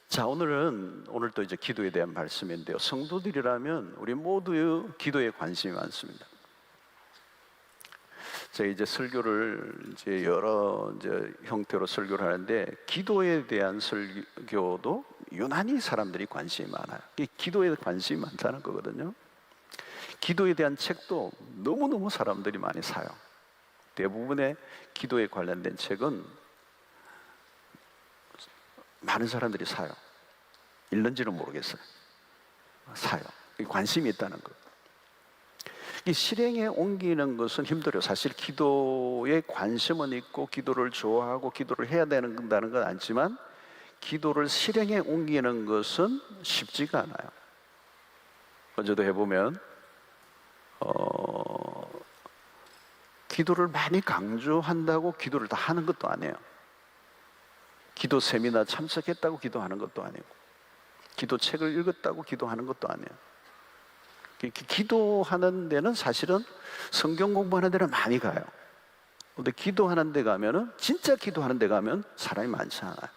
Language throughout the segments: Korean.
자, 오늘 또 이제 기도에 대한 말씀인데요. 성도들이라면 우리 모두 기도에 관심이 많습니다. 제가 이제 설교를 이제 여러 형태로 설교를 하는데, 기도에 대한 설교도 유난히 사람들이 관심이 많아요. 이 기도에 관심이 많다는 거거든요. 기도에 대한 책도 너무너무 사람들이 많이 사요. 대부분의 기도에 관련된 책은 많은 사람들이 사요. 읽는지는 모르겠어요. 사요. 관심이 있다는 거. 이 실행에 옮기는 것은 힘들어요. 사실 기도에 관심은 있고 기도를 좋아하고 기도를 해야 된다는 건 아니지만, 기도를 실행에 옮기는 것은 쉽지가 않아요. 어제도 해보면 기도를 많이 강조한다고 기도를 다 하는 것도 아니에요. 기도 세미나 참석했다고 기도하는 것도 아니고, 기도 책을 읽었다고 기도하는 것도 아니에요. 기도하는 데는 사실은 성경 공부하는 데는 많이 가요. 근데 기도하는 데 가면은, 진짜 기도하는 데 가면 사람이 많지 않아요.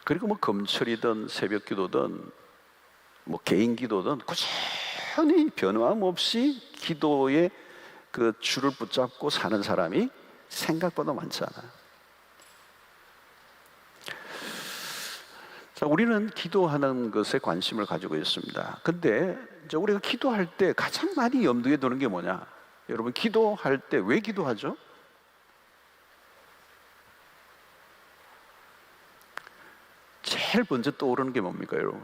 그리고 뭐 금철이든 새벽 기도든 뭐 개인 기도든 꾸준히 변함없이 기도의 그 줄을 붙잡고 사는 사람이 생각보다 많지 않아요. 자, 우리는 기도하는 것에 관심을 가지고 있습니다. 근데 이제 우리가 기도할 때 가장 많이 염두에 두는 게 뭐냐? 여러분, 기도할 때 왜 기도하죠? 제일 먼저 떠오르는 게 뭡니까, 여러분?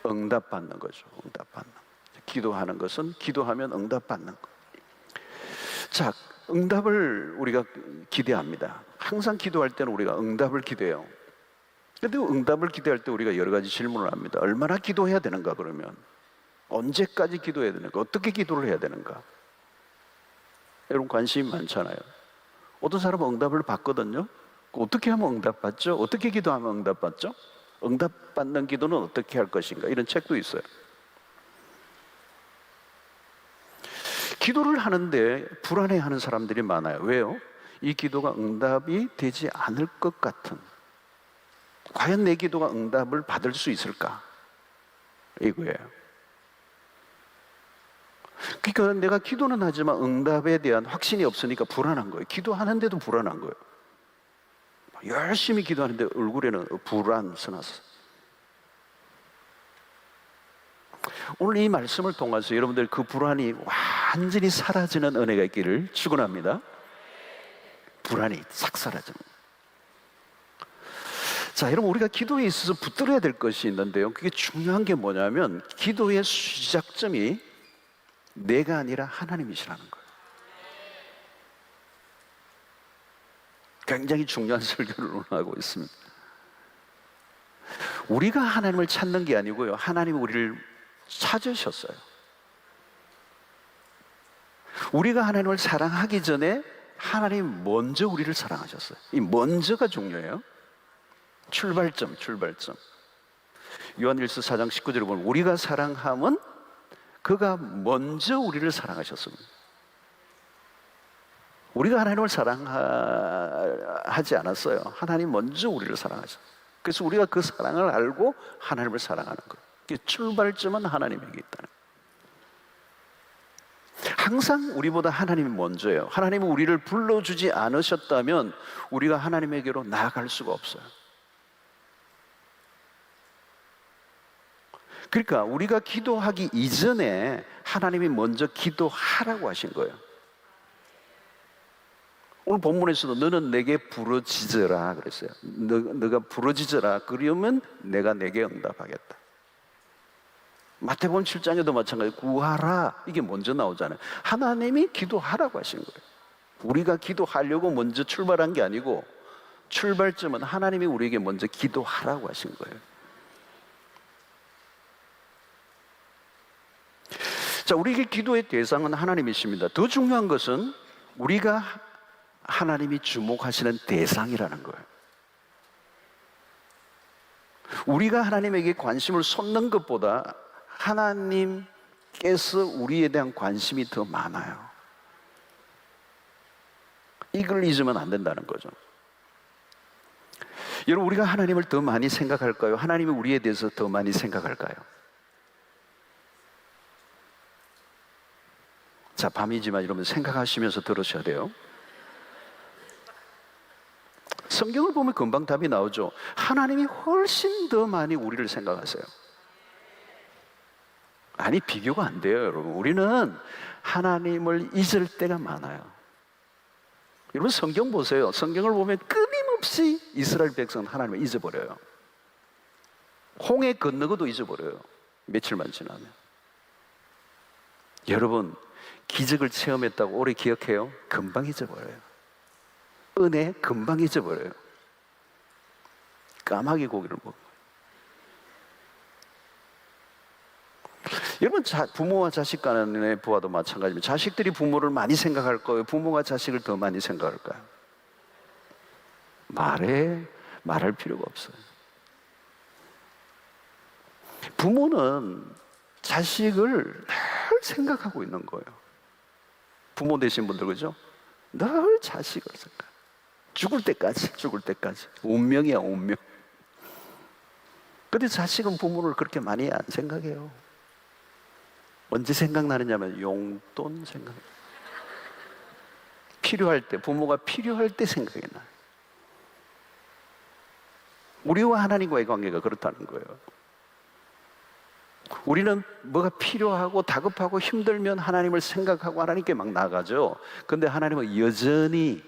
응답받는 거죠. 응답받는 거. 기도하는 것은, 기도하면 응답받는 거. 자, 응답을 우리가 기대합니다. 항상 기도할 때는 우리가 응답을 기대해요. 근데 응답을 기대할 때 우리가 여러 가지 질문을 합니다. 얼마나 기도해야 되는가? 그러면 언제까지 기도해야 되는가? 어떻게 기도를 해야 되는가? 여러분, 관심이 많잖아요. 어떤 사람은 응답을 받거든요. 어떻게 하면 응답받죠? 어떻게 기도하면 응답받죠? 응답받는 기도는 어떻게 할 것인가? 이런 책도 있어요. 기도를 하는데 불안해하는 사람들이 많아요. 왜요? 이 기도가 응답이 되지 않을 것 같은, 과연 내 기도가 응답을 받을 수 있을까? 이거예요. 그러니까 내가 기도는 하지만 응답에 대한 확신이 없으니까 불안한 거예요. 기도하는데도 불안한 거예요. 열심히 기도하는데 얼굴에는 불안 써놨어요. 오늘 이 말씀을 통해서 여러분들 그 불안이 완전히 사라지는 은혜가 있기를 축원합니다. 불안이 싹 사라지는. 자, 여러분, 우리가 기도에 있어서 붙들어야 될 것이 있는데요. 그게 중요한 게 뭐냐면, 기도의 시작점이 내가 아니라 하나님이시라는 거예요. 굉장히 중요한 설교를 오늘 하고 있습니다. 우리가 하나님을 찾는 게 아니고요, 하나님이 우리를 찾으셨어요. 우리가 하나님을 사랑하기 전에 하나님이 먼저 우리를 사랑하셨어요. 이 먼저가 중요해요. 출발점. 요한일서 4장 19절에 보면, 우리가 사랑함은 그가 먼저 우리를 사랑하셨습니다. 우리가 하나님을 사랑하지 않았어요. 하나님 먼저 우리를 사랑하셨어요. 그래서 우리가 그 사랑을 알고 하나님을 사랑하는 거예요. 출발점은 하나님에게 있다는 거예요. 항상 우리보다 하나님이 먼저예요. 하나님이 우리를 불러주지 않으셨다면 우리가 하나님에게로 나아갈 수가 없어요. 그러니까 우리가 기도하기 이전에 하나님이 먼저 기도하라고 하신 거예요. 오늘 본문에서도 너는 내게 부르짖으라 그랬어요. 너가 부르짖으라, 그러면 내가 내게 응답하겠다. 마태복음 7장에도 마찬가지, 구하라, 이게 먼저 나오잖아요. 하나님이 기도하라고 하신 거예요. 우리가 기도하려고 먼저 출발한 게 아니고, 출발점은 하나님이 우리에게 먼저 기도하라고 하신 거예요. 자, 우리에게 기도의 대상은 하나님이십니다. 더 중요한 것은 우리가 하나님이 주목하시는 대상이라는 거예요. 우리가 하나님에게 관심을 쏟는 것보다 하나님께서 우리에 대한 관심이 더 많아요. 이걸 잊으면 안 된다는 거죠. 여러분, 우리가 하나님을 더 많이 생각할까요? 하나님이 우리에 대해서 더 많이 생각할까요? 자, 밤이지만 여러분 생각하시면서 들으셔야 돼요. 성경을 보면 금방 답이 나오죠. 하나님이 훨씬 더 많이 우리를 생각하세요. 아니, 비교가 안 돼요, 여러분. 우리는 하나님을 잊을 때가 많아요. 여러분, 성경 보세요. 성경을 보면 끊임없이 이스라엘 백성은 하나님을 잊어버려요. 홍해 건너고도 잊어버려요. 며칠만 지나면. 여러분, 기적을 체험했다고 오래 기억해요? 금방 잊어버려요. 은혜 금방 잊어버려요. 까마귀 고기를 먹어요. 여러분, 부모와 자식 간의 부와도 마찬가지입니다. 자식들이 부모를 많이 생각할 거예요? 부모가 자식을 더 많이 생각할까요? 말할 필요가 없어요. 부모는 자식을 늘 생각하고 있는 거예요. 부모 되신 분들, 그죠? 늘 자식을 생각. 죽을 때까지. 운명이야, 운명. 근데 자식은 부모를 그렇게 많이 안 생각해요. 언제 생각나느냐면 용돈 생각. 필요할 때, 부모가 필요할 때 생각이 나요. 우리와 하나님과의 관계가 그렇다는 거예요. 우리는 뭐가 필요하고 다급하고 힘들면 하나님을 생각하고 하나님께 막 나가죠. 근데 하나님은 여전히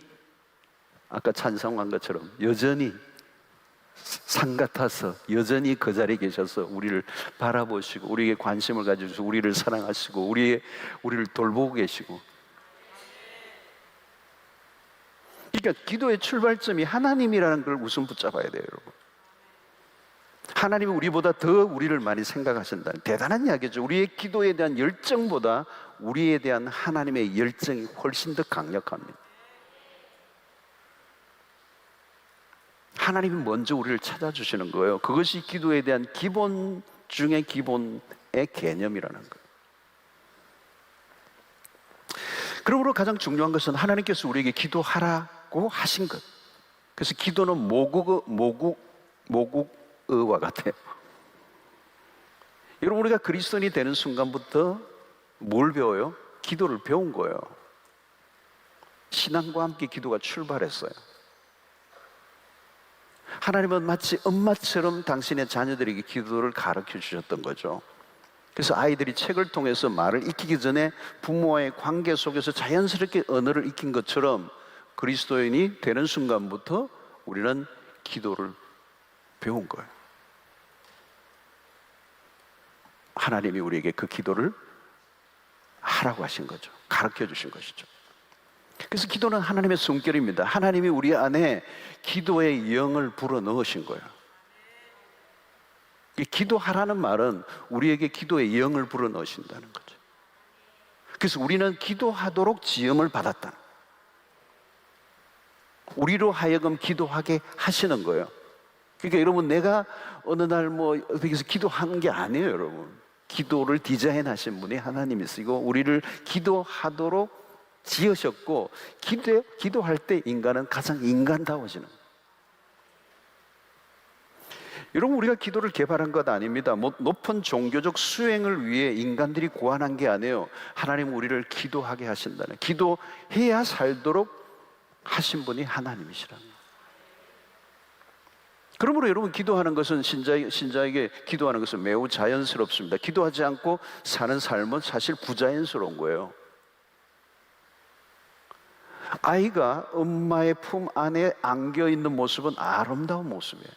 아까 찬송한 것처럼 여전히 산 같아서 여전히 그 자리에 계셔서 우리를 바라보시고 우리에게 관심을 가지시고 우리를 사랑하시고 우리를 돌보고 계시고. 그러니까 기도의 출발점이 하나님이라는 걸 우선 붙잡아야 돼요, 여러분. 하나님이 우리보다 더 우리를 많이 생각하신다는 대단한 이야기죠. 우리의 기도에 대한 열정보다 우리에 대한 하나님의 열정이 훨씬 더 강력합니다. 하나님이 먼저 우리를 찾아주시는 거예요. 그것이 기도에 대한 기본 중에 기본의 개념이라는 거예요. 그러므로 가장 중요한 것은 하나님께서 우리에게 기도하라고 하신 것. 그래서 기도는 모국어와 같아요. 여러분, 우리가 그리스도인이 되는 순간부터 뭘 배워요? 기도를 배운 거예요. 신앙과 함께 기도가 출발했어요. 하나님은 마치 엄마처럼 당신의 자녀들에게 기도를 가르쳐 주셨던 거죠. 그래서 아이들이 책을 통해서 말을 익히기 전에 부모와의 관계 속에서 자연스럽게 언어를 익힌 것처럼 그리스도인이 되는 순간부터 우리는 기도를 배운 거예요. 하나님이 우리에게 그 기도를 하라고 하신 거죠. 가르쳐 주신 것이죠. 그래서 기도는 하나님의 숨결입니다. 하나님이 우리 안에 기도의 영을 불어 넣으신 거예요. 기도하라는 말은 우리에게 기도의 영을 불어 넣으신다는 거죠. 그래서 우리는 기도하도록 지음을 받았다. 우리로 하여금 기도하게 하시는 거예요. 그러니까 여러분, 내가 어느 날 여기서 기도하는 게 아니에요, 여러분. 기도를 디자인하신 분이 하나님이시고 우리를 기도하도록 지으셨고, 기도할 때 인간은 가장 인간다워지는 거예요. 여러분, 우리가 기도를 개발한 것 아닙니다. 높은 종교적 수행을 위해 인간들이 고안한 게 아니에요. 하나님은 우리를 기도하게 하신다는, 기도해야 살도록 하신 분이 하나님이시라는 거예요. 그러므로 여러분, 기도하는 것은 신자에게 기도하는 것은 매우 자연스럽습니다. 기도하지 않고 사는 삶은 사실 부자연스러운 거예요. 아이가 엄마의 품 안에 안겨 있는 모습은 아름다운 모습이에요.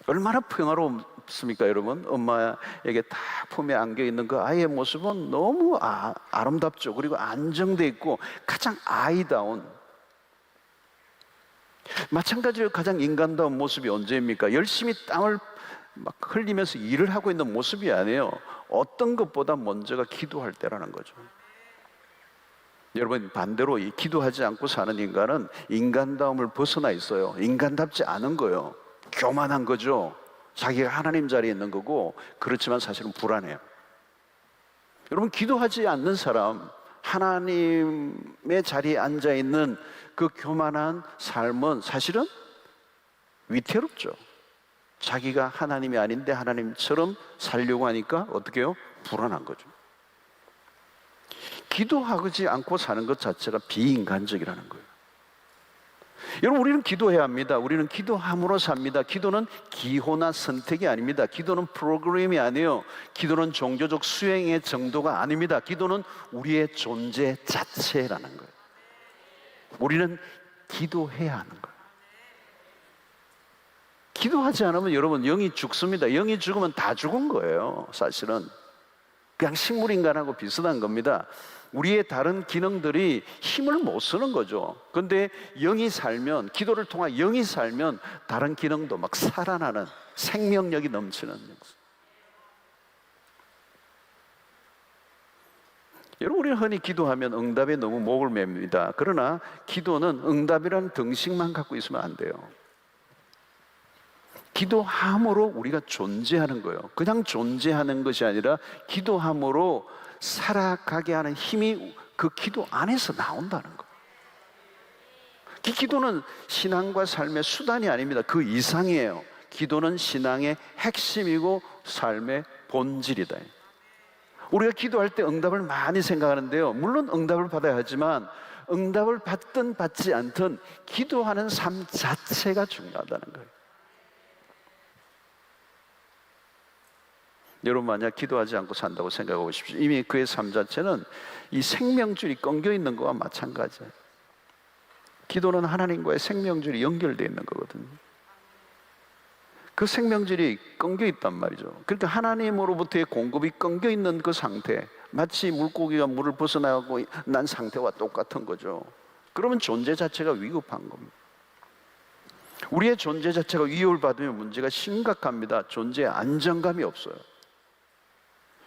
얼마나 평화롭습니까, 여러분? 엄마에게 딱 품에 안겨 있는 그 아이의 모습은 너무 아름답죠. 그리고 안정돼 있고 가장 아이다운. 마찬가지로 가장 인간다운 모습이 언제입니까? 열심히 땀을 막 흘리면서 일을 하고 있는 모습이 아니에요. 어떤 것보다 먼저가 기도할 때라는 거죠. 여러분, 반대로 이 기도하지 않고 사는 인간은 인간다움을 벗어나 있어요. 인간답지 않은 거예요. 교만한 거죠. 자기가 하나님 자리에 있는 거고, 그렇지만 사실은 불안해요. 여러분, 기도하지 않는 사람, 하나님의 자리에 앉아 있는 그 교만한 삶은 사실은 위태롭죠. 자기가 하나님이 아닌데 하나님처럼 살려고 하니까 어떻게 해요? 불안한 거죠. 기도하지 않고 사는 것 자체가 비인간적이라는 거예요. 여러분, 우리는 기도해야 합니다. 우리는 기도함으로 삽니다. 기도는 기호나 선택이 아닙니다. 기도는 프로그램이 아니에요. 기도는 종교적 수행의 정도가 아닙니다. 기도는 우리의 존재 자체라는 거예요. 우리는 기도해야 하는 거예요. 기도하지 않으면 여러분 영이 죽습니다. 영이 죽으면 다 죽은 거예요. 사실은 그냥 식물인간하고 비슷한 겁니다. 우리의 다른 기능들이 힘을 못 쓰는 거죠. 그런데 영이 살면, 기도를 통한 영이 살면 다른 기능도 막 살아나는, 생명력이 넘치는. 여러분, 우리는 흔히 기도하면 응답에 너무 목을 맵니다. 그러나 기도는 응답이라는 등식만 갖고 있으면 안 돼요. 기도함으로 우리가 존재하는 거예요. 그냥 존재하는 것이 아니라 기도함으로 살아가게 하는 힘이 그 기도 안에서 나온다는 거예요. 기도는 신앙과 삶의 수단이 아닙니다. 그 이상이에요. 기도는 신앙의 핵심이고 삶의 본질이다. 우리가 기도할 때 응답을 많이 생각하는데요, 물론 응답을 받아야 하지만 응답을 받든 받지 않든 기도하는 삶 자체가 중요하다는 거예요. 여러분, 만약 기도하지 않고 산다고 생각해 보십시오. 이미 그의 삶 자체는 이 생명줄이 끊겨 있는 것과 마찬가지예요. 기도는 하나님과의 생명줄이 연결되어 있는 거거든요. 그 생명줄이 끊겨 있단 말이죠. 그러니까 하나님으로부터의 공급이 끊겨 있는 그 상태, 마치 물고기가 물을 벗어나고 난 상태와 똑같은 거죠. 그러면 존재 자체가 위급한 겁니다. 우리의 존재 자체가 위협을 받으면 문제가 심각합니다. 존재에 안정감이 없어요.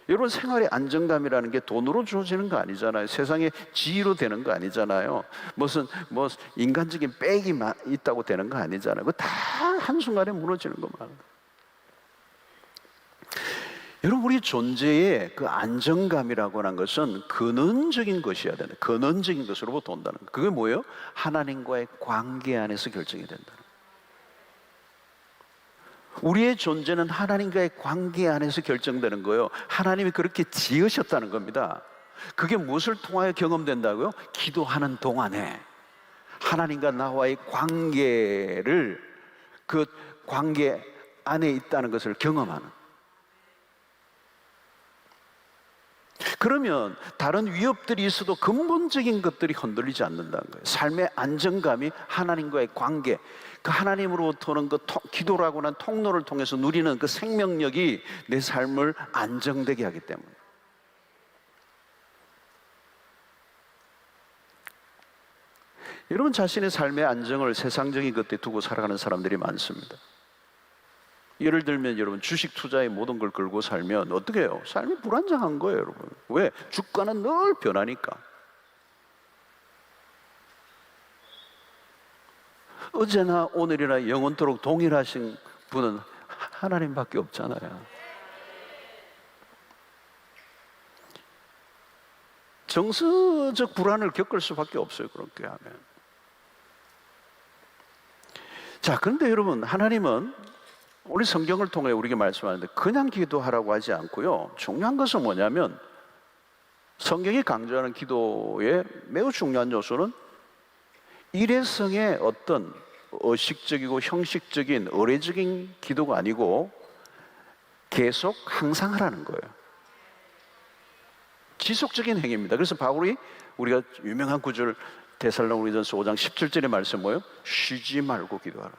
여러분, 생활의 안정감이라는 게 돈으로 주어지는 거 아니잖아요. 세상에 지위로 되는 거 아니잖아요. 무슨 인간적인 빽이 있다고 되는 거 아니잖아요. 그거 다 한순간에 무너지는 것만. 여러분, 우리 존재의 그 안정감이라고 하는 것은 근원적인 것이어야 된다. 근원적인 것으로부터 온다는 거. 그게 뭐예요? 하나님과의 관계 안에서 결정이 된다. 우리의 존재는 하나님과의 관계 안에서 결정되는 거예요. 하나님이 그렇게 지으셨다는 겁니다. 그게 무엇을 통하여 경험된다고요? 기도하는 동안에 하나님과 나와의 관계를, 그 관계 안에 있다는 것을 경험하는. 그러면 다른 위협들이 있어도 근본적인 것들이 흔들리지 않는다는 거예요. 삶의 안정감이 하나님과의 관계, 그 하나님으로부터 오는 그 기도라고 하는 통로를 통해서 누리는 그 생명력이 내 삶을 안정되게 하기 때문에. 여러분, 자신의 삶의 안정을 세상적인 것에 두고 살아가는 사람들이 많습니다. 예를 들면 여러분, 주식 투자에 모든 걸 걸고 살면 어떻게 해요? 삶이 불안정한 거예요, 여러분. 왜? 주가는 늘 변하니까. 어제나 오늘이나 영원토록 동일하신 분은 하나님밖에 없잖아요. 정서적 불안을 겪을 수밖에 없어요, 그렇게 하면. 자, 그런데 여러분, 하나님은 우리 성경을 통해 우리에게 말씀하는데 그냥 기도하라고 하지 않고요, 중요한 것은 뭐냐면 성경이 강조하는 기도의 매우 중요한 요소는 일회성의 어떤 의식적이고 형식적인 의례적인 기도가 아니고 계속 항상 하라는 거예요. 지속적인 행위입니다. 그래서 바울이, 우리가 유명한 구절 데살로니가전서 5장 17절의 말씀 뭐예요? 쉬지 말고 기도하라.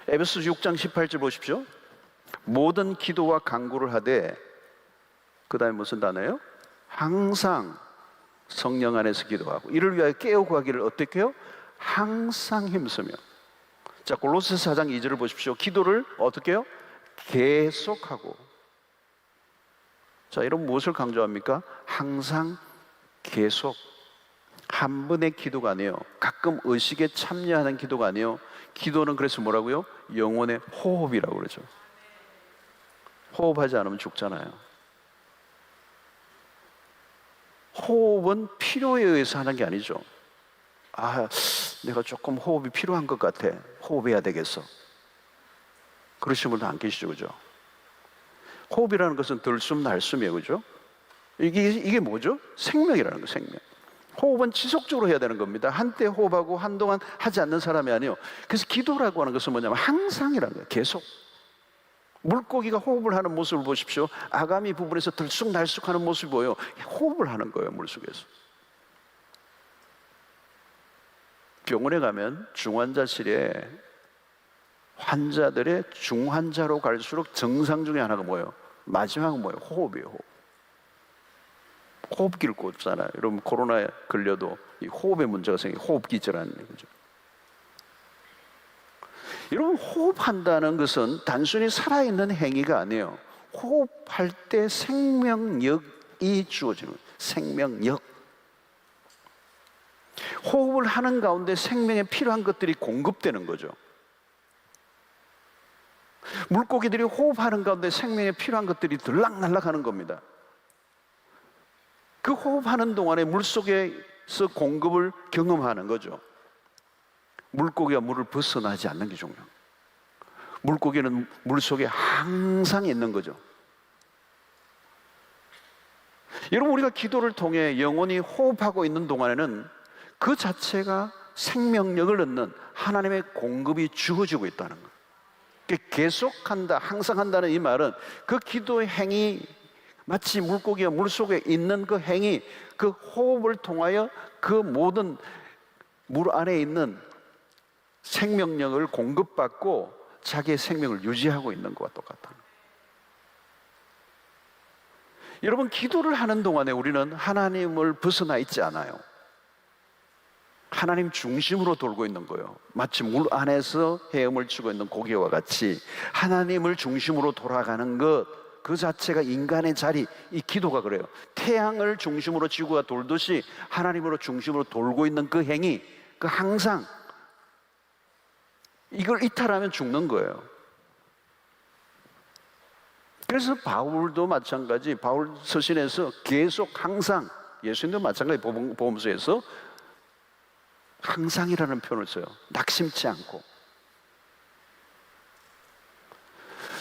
에베소서 6장 18절 보십시오. 모든 기도와 간구를 하되, 그 다음에 무슨 단어예요? 항상 성령 안에서 기도하고 이를 위하여 깨어 구하기를 어떻게 해요? 항상 힘쓰며. 자, 골로새서 4장 2절을 보십시오. 기도를 어떻게 해요? 계속하고. 자, 여러분, 무엇을 강조합니까? 항상, 계속. 한 번의 기도가 아니에요. 가끔 의식에 참여하는 기도가 아니에요. 기도는 그래서 뭐라고요? 영혼의 호흡이라고 그러죠. 호흡하지 않으면 죽잖아요. 호흡은 필요에 의해서 하는 게 아니죠. 아, 내가 조금 호흡이 필요한 것 같아. 호흡해야 되겠어. 그러신 분도 안 계시죠, 그죠? 호흡이라는 것은 들숨 날숨이에요, 그죠? 이게 뭐죠? 생명이라는 거, 생명. 호흡은 지속적으로 해야 되는 겁니다. 한때 호흡하고 한동안 하지 않는 사람이 아니에요. 그래서 기도라고 하는 것은 뭐냐면 항상이라는 거예요. 계속. 물고기가 호흡을 하는 모습을 보십시오. 아가미 부분에서 들쑥날쑥하는 모습이 보여요. 호흡을 하는 거예요, 물속에서. 병원에 가면 중환자실에 환자들의 중환자로 갈수록 정상 중에 하나가 뭐예요? 마지막은 뭐예요? 호흡이에요, 호흡. 호흡기를 꽂잖아요. 여러분 코로나에 걸려도 이 호흡에 문제가 생겨 호흡기제라는 거죠. 여러분 호흡한다는 것은 단순히 살아있는 행위가 아니에요. 호흡할 때 생명력이 주어지는 거예요. 생명력. 호흡을 하는 가운데 생명에 필요한 것들이 공급되는 거죠. 물고기들이 호흡하는 가운데 생명에 필요한 것들이 들락날락 하는 겁니다. 그 호흡하는 동안에 물속에서 공급을 경험하는 거죠. 물고기가 물을 벗어나지 않는 게 중요해요. 물고기는 물속에 항상 있는 거죠. 여러분 우리가 기도를 통해 영원히 호흡하고 있는 동안에는 그 자체가 생명력을 얻는 하나님의 공급이 주어지고 있다는 거예요. 계속한다, 항상 한다는 이 말은 그 기도의 행위, 마치 물고기가 물속에 있는 그 행위, 그 호흡을 통하여 그 모든 물 안에 있는 생명력을 공급받고 자기의 생명을 유지하고 있는 것과 똑같다는 거예요. 여러분 기도를 하는 동안에 우리는 하나님을 벗어나 있지 않아요. 하나님 중심으로 돌고 있는 거예요. 마치 물 안에서 헤엄을 치고 있는 고기와 같이 하나님을 중심으로 돌아가는 것, 그 자체가 인간의 자리, 이 기도가 그래요. 태양을 중심으로 지구가 돌듯이 하나님으로 중심으로 돌고 있는 그 행위, 그 항상 이걸 이탈하면 죽는 거예요. 그래서 바울도 마찬가지, 바울 서신에서 계속 항상, 예수님도 마찬가지 복음서에서 항상이라는 표현을 써요. 낙심치 않고.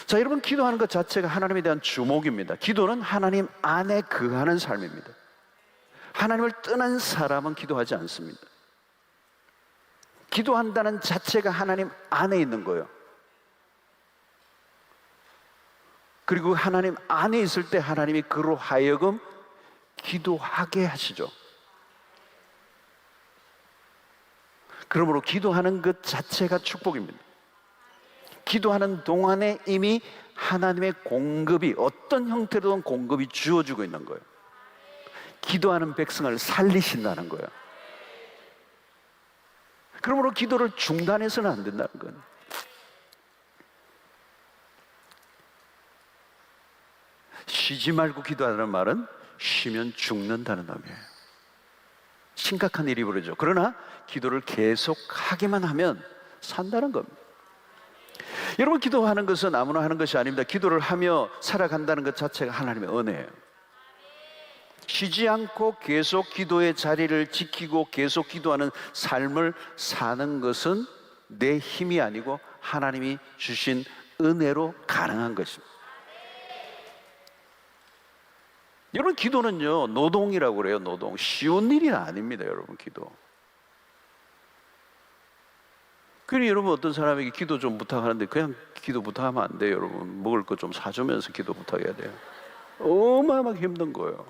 자, 여러분 기도하는 것 자체가 하나님에 대한 주목입니다. 기도는 하나님 안에 거하는 삶입니다. 하나님을 떠난 사람은 기도하지 않습니다. 기도한다는 자체가 하나님 안에 있는 거예요. 그리고 하나님 안에 있을 때 하나님이 그로 하여금 기도하게 하시죠. 그러므로 기도하는 것 자체가 축복입니다. 기도하는 동안에 이미 하나님의 공급이 어떤 형태로든 공급이 주어지고 있는 거예요. 기도하는 백성을 살리신다는 거예요. 그러므로 기도를 중단해서는 안 된다는 거예요. 쉬지 말고 기도하라는 말은 쉬면 죽는다는 의미예요. 심각한 일이 벌어져. 그러나 기도를 계속 하기만 하면 산다는 겁니다. 여러분 기도하는 것은 아무나 하는 것이 아닙니다. 기도를 하며 살아간다는 것 자체가 하나님의 은혜예요. 쉬지 않고 계속 기도의 자리를 지키고 계속 기도하는 삶을 사는 것은 내 힘이 아니고 하나님이 주신 은혜로 가능한 것입니다. 여러분 기도는요 노동이라고 그래요. 노동. 쉬운 일이 아닙니다. 여러분 기도. 그러니 여러분 어떤 사람에게 기도 좀 부탁하는데 그냥 기도 부탁하면 안 돼요. 여러분 먹을 거 좀 사주면서 기도 부탁해야 돼요. 어마어마하게 힘든 거예요.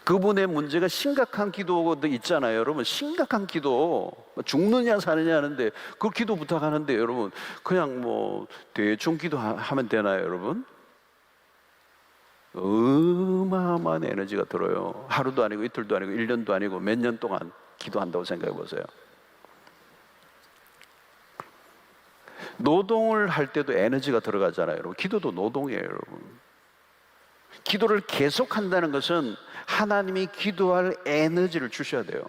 그분의 문제가 심각한 기도도 있잖아요. 여러분 심각한 기도 죽느냐 사느냐 하는데 그 기도 부탁하는데 여러분 그냥 뭐 대충 기도하면 되나요 여러분? 어마어마한 에너지가 들어요. 하루도 아니고 이틀도 아니고 1년도 아니고 몇 년 동안 기도한다고 생각해 보세요. 노동을 할 때도 에너지가 들어가잖아요. 여러분 기도도 노동이에요. 여러분 기도를 계속한다는 것은 하나님이 기도할 에너지를 주셔야 돼요.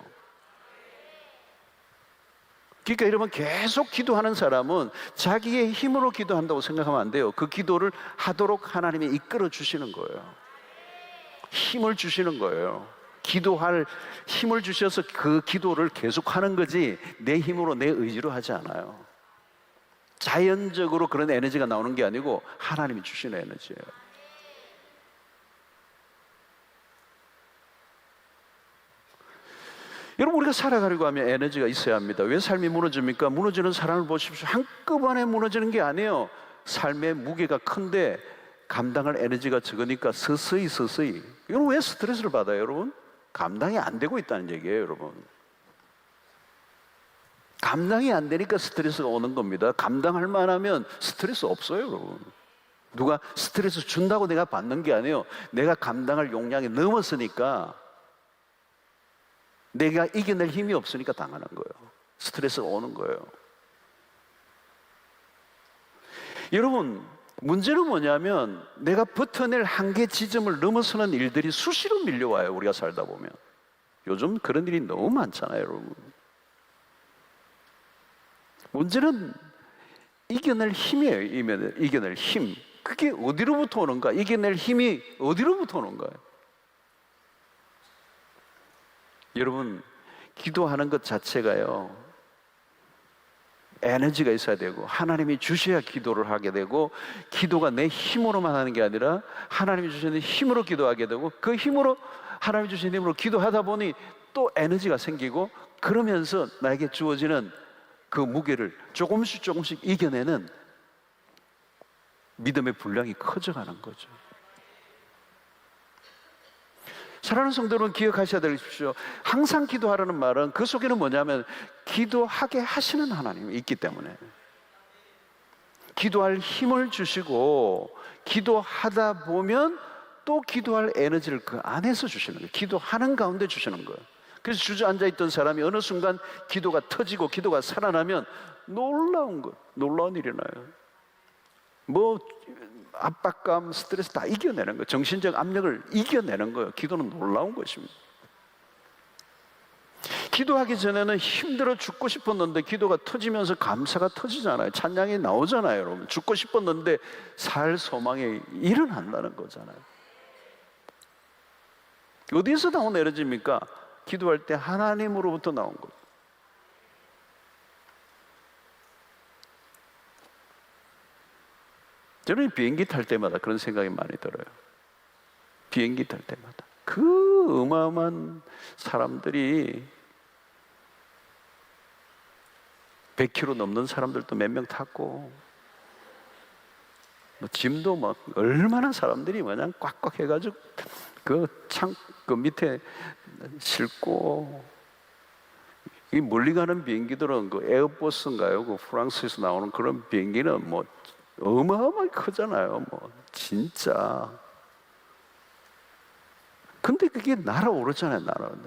그러니까 여러분 계속 기도하는 사람은 자기의 힘으로 기도한다고 생각하면 안 돼요. 그 기도를 하도록 하나님이 이끌어 주시는 거예요. 힘을 주시는 거예요. 기도할 힘을 주셔서 그 기도를 계속하는 거지 내 힘으로 내 의지로 하지 않아요. 자연적으로 그런 에너지가 나오는 게 아니고 하나님이 주시는 에너지예요. 여러분, 우리가 살아가려고 하면 에너지가 있어야 합니다. 왜 삶이 무너집니까? 무너지는 사람을 보십시오. 한꺼번에 무너지는 게 아니에요. 삶의 무게가 큰데 감당할 에너지가 적으니까 서서히 여러분, 왜 스트레스를 받아요? 여러분, 감당이 안 되고 있다는 얘기예요. 여러분, 감당이 안 되니까 스트레스가 오는 겁니다. 감당할 만하면 스트레스 없어요. 여러분, 누가 스트레스 준다고 내가 받는 게 아니에요. 내가 감당할 용량이 넘었으니까, 내가 이겨낼 힘이 없으니까 당하는 거예요. 스트레스가 오는 거예요. 여러분, 문제는 뭐냐면 내가 버텨낼 한계 지점을 넘어서는 일들이 수시로 밀려와요. 우리가 살다 보면. 요즘 그런 일이 너무 많잖아요. 여러분, 문제는 이겨낼 힘이에요. 이겨낼 힘. 그게 어디로부터 오는가? 이겨낼 힘이 어디로부터 오는가요? 여러분, 기도하는 것 자체가요, 에너지가 있어야 되고 하나님이 주셔야 기도를 하게 되고, 기도가 내 힘으로만 하는 게 아니라 하나님이 주시는 힘으로 기도하게 되고, 그 힘으로, 하나님이 주신 힘으로 기도하다 보니 또 에너지가 생기고, 그러면서 나에게 주어지는 그 무게를 조금씩 이겨내는 믿음의 분량이 커져가는 거죠. 사랑하는 성도 여러분, 기억하셔야 되십시오. 항상 기도하라는 말은 그 속에는 뭐냐면 기도하게 하시는 하나님이 있기 때문에, 기도할 힘을 주시고 기도하다 보면 또 기도할 에너지를 그 안에서 주시는 거예요. 기도하는 가운데 주시는 거예요. 그래서 주저앉아 있던 사람이 어느 순간 기도가 터지고 기도가 살아나면 놀라운 거예요. 놀라운 일이 나요. 뭐 압박감, 스트레스 다 이겨내는 거예요. 정신적 압력을 이겨내는 거예요. 기도는 놀라운 것입니다. 기도하기 전에는 힘들어 죽고 싶었는데 기도가 터지면서 감사가 터지잖아요. 찬양이 나오잖아요. 여러분, 죽고 싶었는데 살 소망이 일어난다는 거잖아요. 어디에서 나온 에너지입니까? 기도할 때 하나님으로부터 나온 거예요. 저는 비행기 탈 때마다 그런 생각이 많이 들어요. 비행기 탈 때마다 그 어마어마한 사람들이, 100km 넘는 사람들도 몇 명 탔고, 뭐 짐도 막 얼마나 사람들이 그냥 꽉꽉 해가지고 그 밑에 싣고, 이 멀리 가는 비행기들은 그 에어버스인가요? 그 프랑스에서 나오는 그런 비행기는 뭐 어마어마하게 크잖아요. 뭐 진짜. 근데 그게 날아오르잖아요.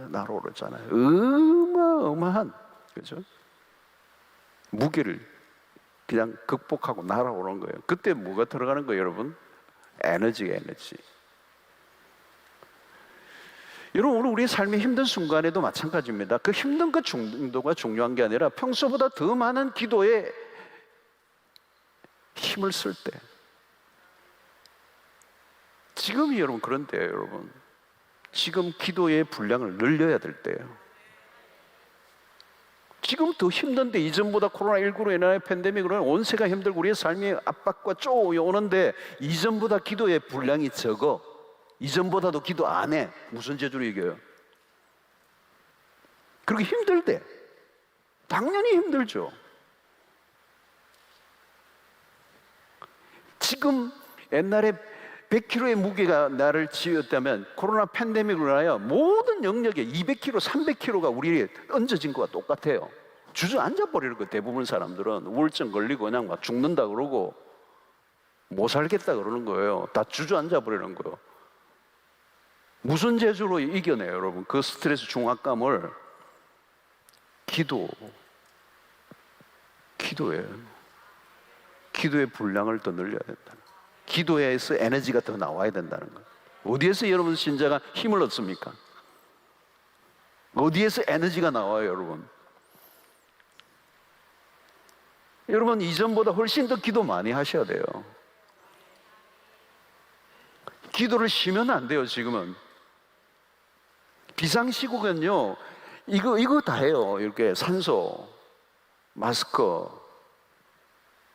날아오르잖아요. 어마어마한, 그죠? 무게를 그냥 극복하고 날아오는 거예요. 그때 뭐가 들어가는 거예요, 여러분? 에너지가 에너지. 여러분, 오늘 우리의 삶의 힘든 순간에도 마찬가지입니다. 그 힘든 것 정도가 중요한 게 아니라 평소보다 더 많은 기도에 힘을 쓸 때, 지금이 여러분 그런 때예요. 여러분, 지금 기도의 분량을 늘려야 될 때예요. 지금 더 힘든데, 이전보다 코로나19로 인한 팬데믹으로 온 세가 힘들고 우리의 삶의 압박과 쪼여 오는데 이전보다 기도의 분량이 적어. 이전보다도 기도 안 해. 무슨 재주로 이겨요? 그렇게 힘들 때 당연히 힘들죠. 지금 옛날에 100kg의 무게가 나를 지었다면 코로나 팬데믹으로 인하여 모든 영역에 200kg, 300kg가 우리에게 얹어진 것과 똑같아요. 주저앉아 버리는 거예요. 대부분 사람들은 우울증 걸리고 그냥 막 죽는다 그러고 못 살겠다 그러는 거예요. 다 주저앉아 버리는 거예요. 무슨 재주로 이겨내요, 여러분? 그 스트레스 중압감을 기도예요. 기도의 분량을 더 늘려야 된다. 기도에서 에너지가 더 나와야 된다는 거예요. 어디에서 여러분 신자가 힘을 얻습니까? 어디에서 에너지가 나와요, 여러분? 여러분, 이전보다 훨씬 더 기도 많이 하셔야 돼요. 기도를 쉬면 안 돼요, 지금은. 비상시국은요, 이거 다 해요. 이렇게 산소, 마스크.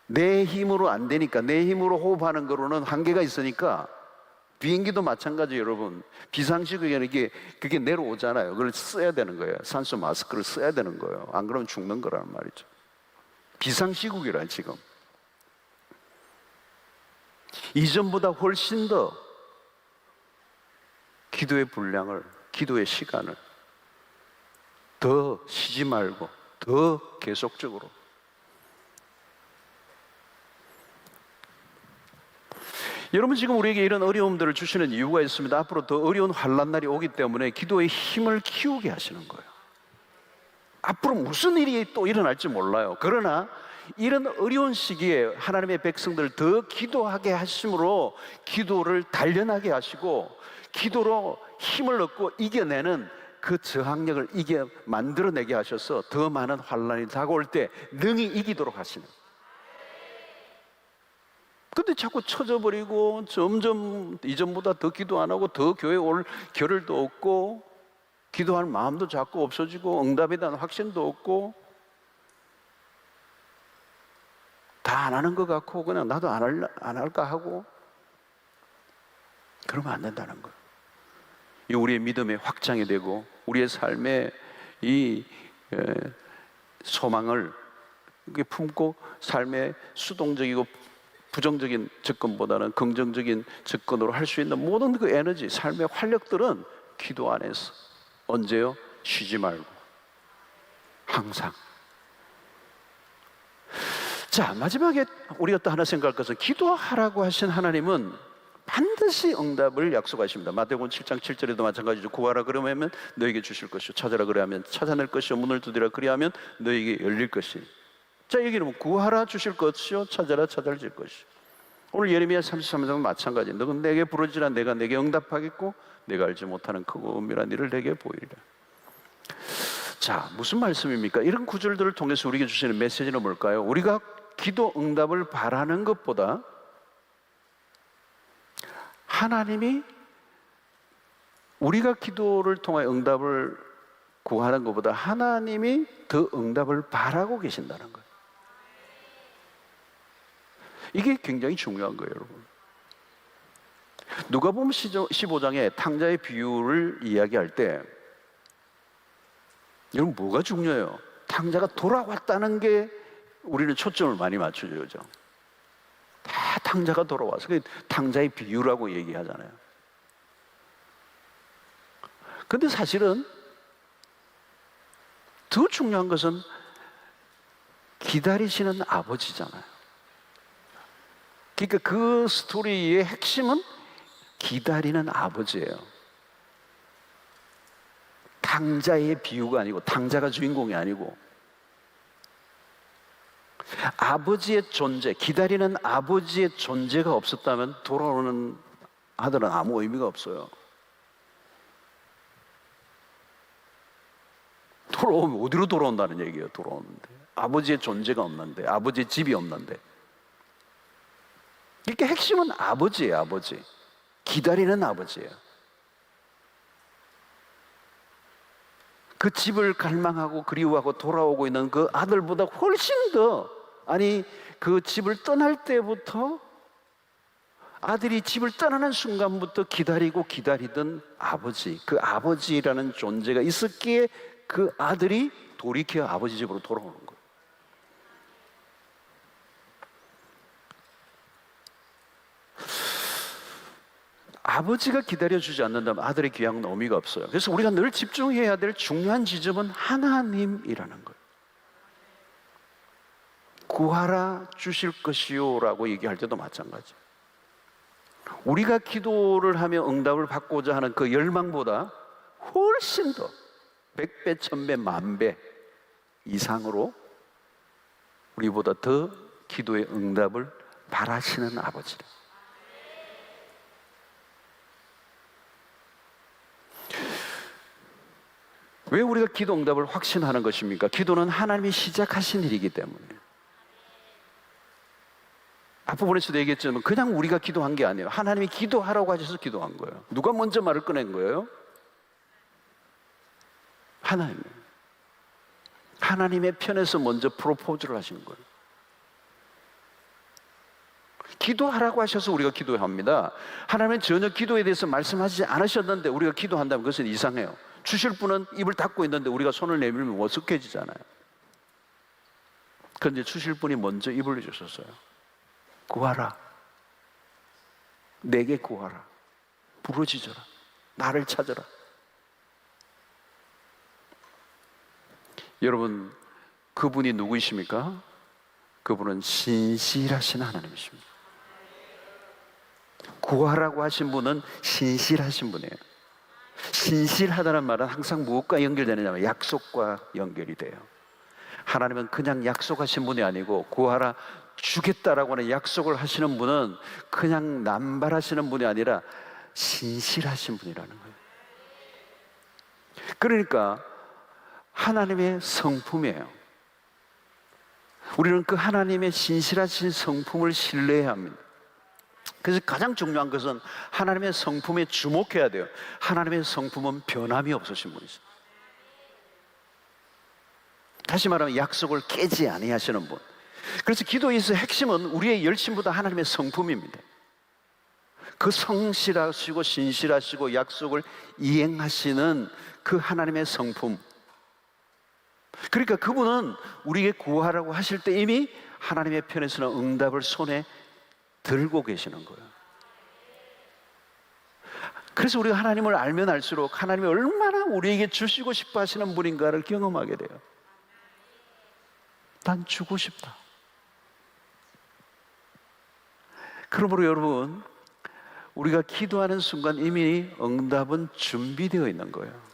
내 힘으로 안 되니까, 내 힘으로 호흡하는 거로는 한계가 있으니까, 비행기도 마찬가지 여러분. 비상시국에는 그게 내려오잖아요. 그걸 써야 되는 거예요. 산소 마스크를 써야 되는 거예요. 안 그러면 죽는 거라는 말이죠. 비상시국이라 지금. 이전보다 훨씬 더 기도의 분량을, 기도의 시간을 더 쉬지 말고 더 계속적으로. 여러분, 지금 우리에게 이런 어려움들을 주시는 이유가 있습니다. 앞으로 더 어려운 환난 날이 오기 때문에 기도의 힘을 키우게 하시는 거예요. 앞으로 무슨 일이 또 일어날지 몰라요. 그러나 이런 어려운 시기에 하나님의 백성들을 더 기도하게 하심으로 기도를 단련하게 하시고 기도로 힘을 얻고 이겨내는 그 저항력을 만들어내게 하셔서 더 많은 환난이 다가올 때 능히 이기도록 하시는. 근데 자꾸 처져버리고 점점 이전보다 더 기도 안 하고 더 교회 올 겨를도 없고 기도할 마음도 자꾸 없어지고 응답에 대한 확신도 없고 다 안 하는 것 같고 그냥 나도 안 할까 하고 그러면 안 된다는 거예요. 이 우리의 믿음의 확장이 되고 우리의 삶의 이 소망을 품고 삶의 수동적이고 부정적인 접근보다는 긍정적인 접근으로 할 수 있는 모든 그 에너지, 삶의 활력들은 기도 안에서. 언제요? 쉬지 말고 항상. 자, 마지막에 우리가 또 하나 생각할 것은 기도하라고 하신 하나님은 반드시 응답을 약속하십니다. 마태복음 7장 7절에도 마찬가지죠. 구하라 그러면 너에게 주실 것이요, 찾아라 그래하면 찾아낼 것이요, 문을 두드리라 그리하면 너에게 열릴 것이. 자, 여기는 구하라 주실 것이요, 찾아라 찾아질 것이요. 오늘 예레미야 33장은 마찬가지. 너는 내게 부르지라 내가 내게 응답하겠고 내가 알지 못하는 크고 은밀한 일을 내게 보이리라. 자, 무슨 말씀입니까? 이런 구절들을 통해서 우리에게 주시는 메시지는 뭘까요? 우리가 기도 응답을 바라는 것보다 하나님이 우리가 기도를 통해 응답을 구하는 것보다 하나님이 더 응답을 바라고 계신다는 거예요. 이게 굉장히 중요한 거예요, 여러분. 누가복음 15장에 탕자의 비유를 이야기할 때 여러분 뭐가 중요해요? 탕자가 돌아왔다는 게 우리는 초점을 많이 맞추죠, 그죠? 다 탕자가 돌아와서 그게 탕자의 비유라고 얘기하잖아요. 근데 사실은 더 중요한 것은 기다리시는 아버지잖아요. 그러니까 그 스토리의 핵심은 기다리는 아버지예요. 탕자의 비유가 아니고, 탕자가 주인공이 아니고, 아버지의 존재, 기다리는 아버지의 존재가 없었다면 돌아오는 아들은 아무 의미가 없어요. 돌아오면 어디로 돌아온다는 얘기예요. 돌아오는데 아버지의 존재가 없는데, 아버지의 집이 없는데. 이렇게 핵심은 아버지예요. 아버지, 기다리는 아버지예요. 그 집을 갈망하고 그리워하고 돌아오고 있는 그 아들보다 훨씬 더, 아니 그 집을 떠날 때부터, 아들이 집을 떠나는 순간부터 기다리고 기다리던 아버지, 그 아버지라는 존재가 있었기에 그 아들이 돌이켜 아버지 집으로 돌아오는 거예요. 아버지가 기다려주지 않는다면 아들의 귀향은 의미가 없어요. 그래서 우리가 늘 집중해야 될 중요한 지점은 하나님이라는 거예요. 구하라 주실 것이요 라고 얘기할 때도 마찬가지. 우리가 기도를 하며 응답을 받고자 하는 그 열망보다 훨씬 더 100배, 1000배, 10,000배 이상으로 우리보다 더 기도의 응답을 바라시는 아버지다. 왜 우리가 기도 응답을 확신하는 것입니까? 기도는 하나님이 시작하신 일이기 때문에. 앞부분에서도 얘기했지만 그냥 우리가 기도한 게 아니에요. 하나님이 기도하라고 하셔서 기도한 거예요. 누가 먼저 말을 꺼낸 거예요? 하나님의 편에서 먼저 프로포즈를 하신 거예요. 기도하라고 하셔서 우리가 기도합니다. 하나님은 전혀 기도에 대해서 말씀하시지 않으셨는데 우리가 기도한다면 그것은 이상해요. 주실 분은 입을 닫고 있는데 우리가 손을 내밀면 어색해지잖아요. 그런데 주실 분이 먼저 입을 주셨어요. 구하라. 내게 구하라. 부르짖어라. 나를 찾아라. 여러분, 그분이 누구이십니까? 그분은 신실하신 하나님이십니다. 구하라고 하신 분은 신실하신 분이에요. 신실하다는 말은 항상 무엇과 연결되느냐면 약속과 연결이 돼요. 하나님은 그냥 약속하신 분이 아니고 구하라 주겠다라고 하는 약속을 하시는 분은 그냥 남발하시는 분이 아니라 신실하신 분이라는 거예요. 그러니까 하나님의 성품이에요. 우리는 그 하나님의 신실하신 성품을 신뢰해야 합니다. 그래서 가장 중요한 것은 하나님의 성품에 주목해야 돼요. 하나님의 성품은 변함이 없으신 분이죠. 다시 말하면 약속을 깨지 아니하시는 분. 그래서 기도에서 핵심은 우리의 열심보다 하나님의 성품입니다. 그 성실하시고 신실하시고 약속을 이행하시는 그 하나님의 성품. 그러니까 그분은 우리에게 구하라고 하실 때 이미 하나님의 편에서는 응답을 손에 들고 계시는 거예요. 그래서 우리가 하나님을 알면 알수록 하나님이 얼마나 우리에게 주시고 싶어 하시는 분인가를 경험하게 돼요. 난 주고 싶다. 그러므로 여러분, 우리가 기도하는 순간 이미 응답은 준비되어 있는 거예요.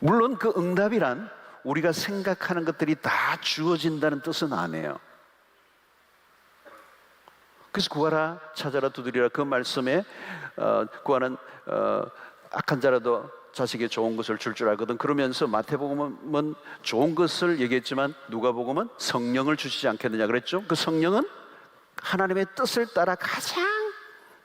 물론 그 응답이란 우리가 생각하는 것들이 다 주어진다는 뜻은 아니에요. 그래서 구하라 찾아라 두드리라 그 말씀에 구하는 악한 자라도 자식에게 좋은 것을 줄 줄 알거든. 그러면서 마태복음은 좋은 것을 얘기했지만 누가복음은 성령을 주시지 않겠느냐 그랬죠. 그 성령은 하나님의 뜻을 따라 가장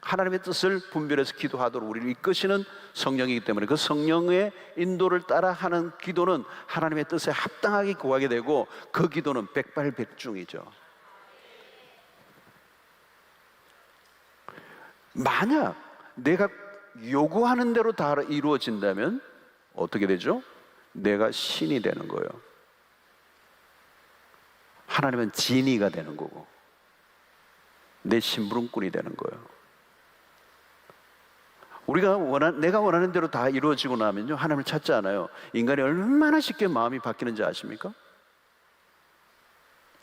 하나님의 뜻을 분별해서 기도하도록 우리를 이끄시는 성령이기 때문에 그 성령의 인도를 따라 하는 기도는 하나님의 뜻에 합당하게 구하게 되고 그 기도는 백발백중이죠. 만약 내가 요구하는 대로 다 이루어진다면 어떻게 되죠? 내가 신이 되는 거예요. 하나님은 지니가 되는 거고 내 심부름꾼이 되는 거예요. 내가 원하는 대로 다 이루어지고 나면요 하나님을 찾지 않아요. 인간이 얼마나 쉽게 마음이 바뀌는지 아십니까?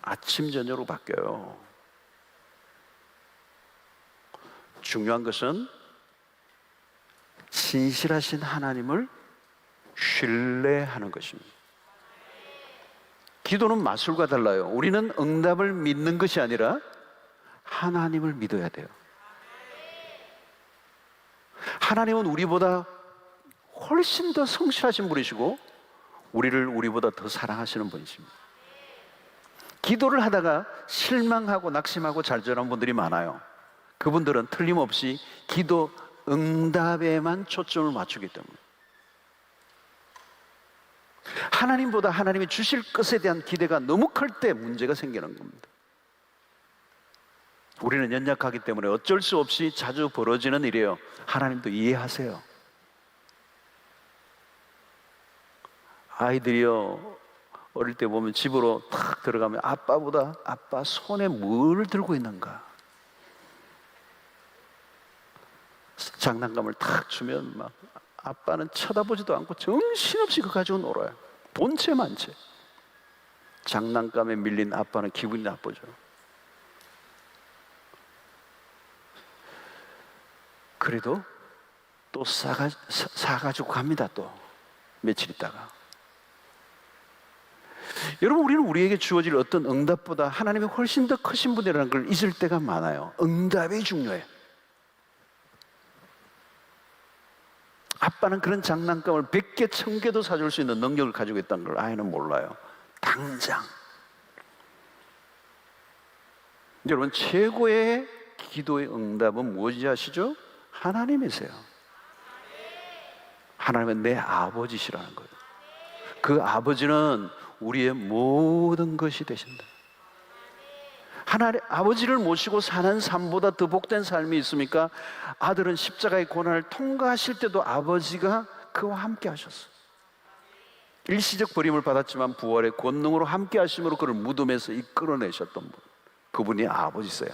아침 저녁으로 바뀌어요. 중요한 것은 신실하신 하나님을 신뢰하는 것입니다. 기도는 마술과 달라요. 우리는 응답을 믿는 것이 아니라 하나님을 믿어야 돼요. 하나님은 우리보다 훨씬 더 성실하신 분이시고 우리를 우리보다 더 사랑하시는 분이십니다. 기도를 하다가 실망하고 낙심하고 좌절한 분들이 많아요. 그분들은 틀림없이 기도 응답에만 초점을 맞추기 때문에 하나님보다 하나님이 주실 것에 대한 기대가 너무 클 때 문제가 생기는 겁니다. 우리는 연약하기 때문에 어쩔 수 없이 자주 벌어지는 일이에요. 하나님도 이해하세요. 아이들이요 어릴 때 보면 집으로 탁 들어가면 아빠 손에 뭘 들고 있는가, 장난감을 탁 주면 막 아빠는 쳐다보지도 않고 정신없이 그거 가지고 놀아요. 본체 만체. 장난감에 밀린 아빠는 기분이 나쁘죠. 그래도 또 사가지고 갑니다. 또 며칠 있다가. 여러분, 우리는 우리에게 주어질 어떤 응답보다 하나님이 훨씬 더 크신 분이라는 걸 잊을 때가 많아요. 응답이 중요해요. 아빠는 그런 장난감을 100개, 1000개도 사줄 수 있는 능력을 가지고 있다는 걸 아이는 몰라요. 당장. 여러분, 최고의 기도의 응답은 무엇인지 아시죠? 하나님이세요. 하나님은 내 아버지시라는 거예요. 그 아버지는 우리의 모든 것이 되신다. 하나님 아버지를 모시고 사는 삶보다 더 복된 삶이 있습니까? 아들은 십자가의 고난을 통과하실 때도 아버지가 그와 함께 하셨어요. 일시적 버림을 받았지만 부활의 권능으로 함께 하심으로 그를 무덤에서 이끌어내셨던 분, 그분이 아버지세요.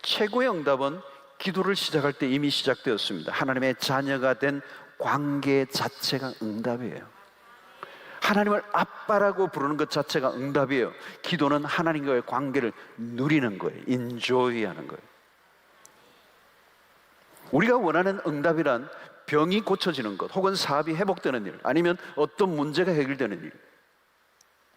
최고의 응답은 기도를 시작할 때 이미 시작되었습니다. 하나님의 자녀가 된 관계 자체가 응답이에요. 하나님을 아빠라고 부르는 것 자체가 응답이에요. 기도는 하나님과의 관계를 누리는 거예요. 인조이하는 거예요. 우리가 원하는 응답이란 병이 고쳐지는 것, 혹은 사업이 회복되는 일, 아니면 어떤 문제가 해결되는 일.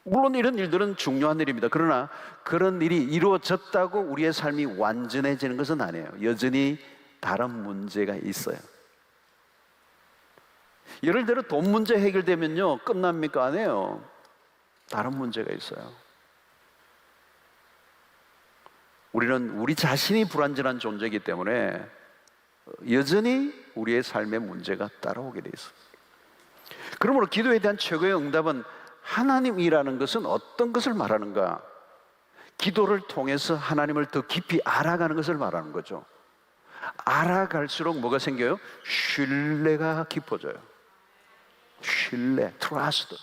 물론 이런 일들은 중요한 일입니다. 그러나 그런 일이 이루어졌다고 우리의 삶이 완전해지는 것은 아니에요. 여전히 다른 문제가 있어요. 예를 들어 돈 문제 해결되면요 끝납니까? 아니에요. 다른 문제가 있어요. 우리는 우리 자신이 불완전한 존재이기 때문에 여전히 우리의 삶에 문제가 따라오게 돼 있어요. 그러므로 기도에 대한 최고의 응답은 하나님이라는 것은 어떤 것을 말하는가? 기도를 통해서 하나님을 더 깊이 알아가는 것을 말하는 거죠. 알아갈수록 뭐가 생겨요? 신뢰가 깊어져요. 신뢰, trust.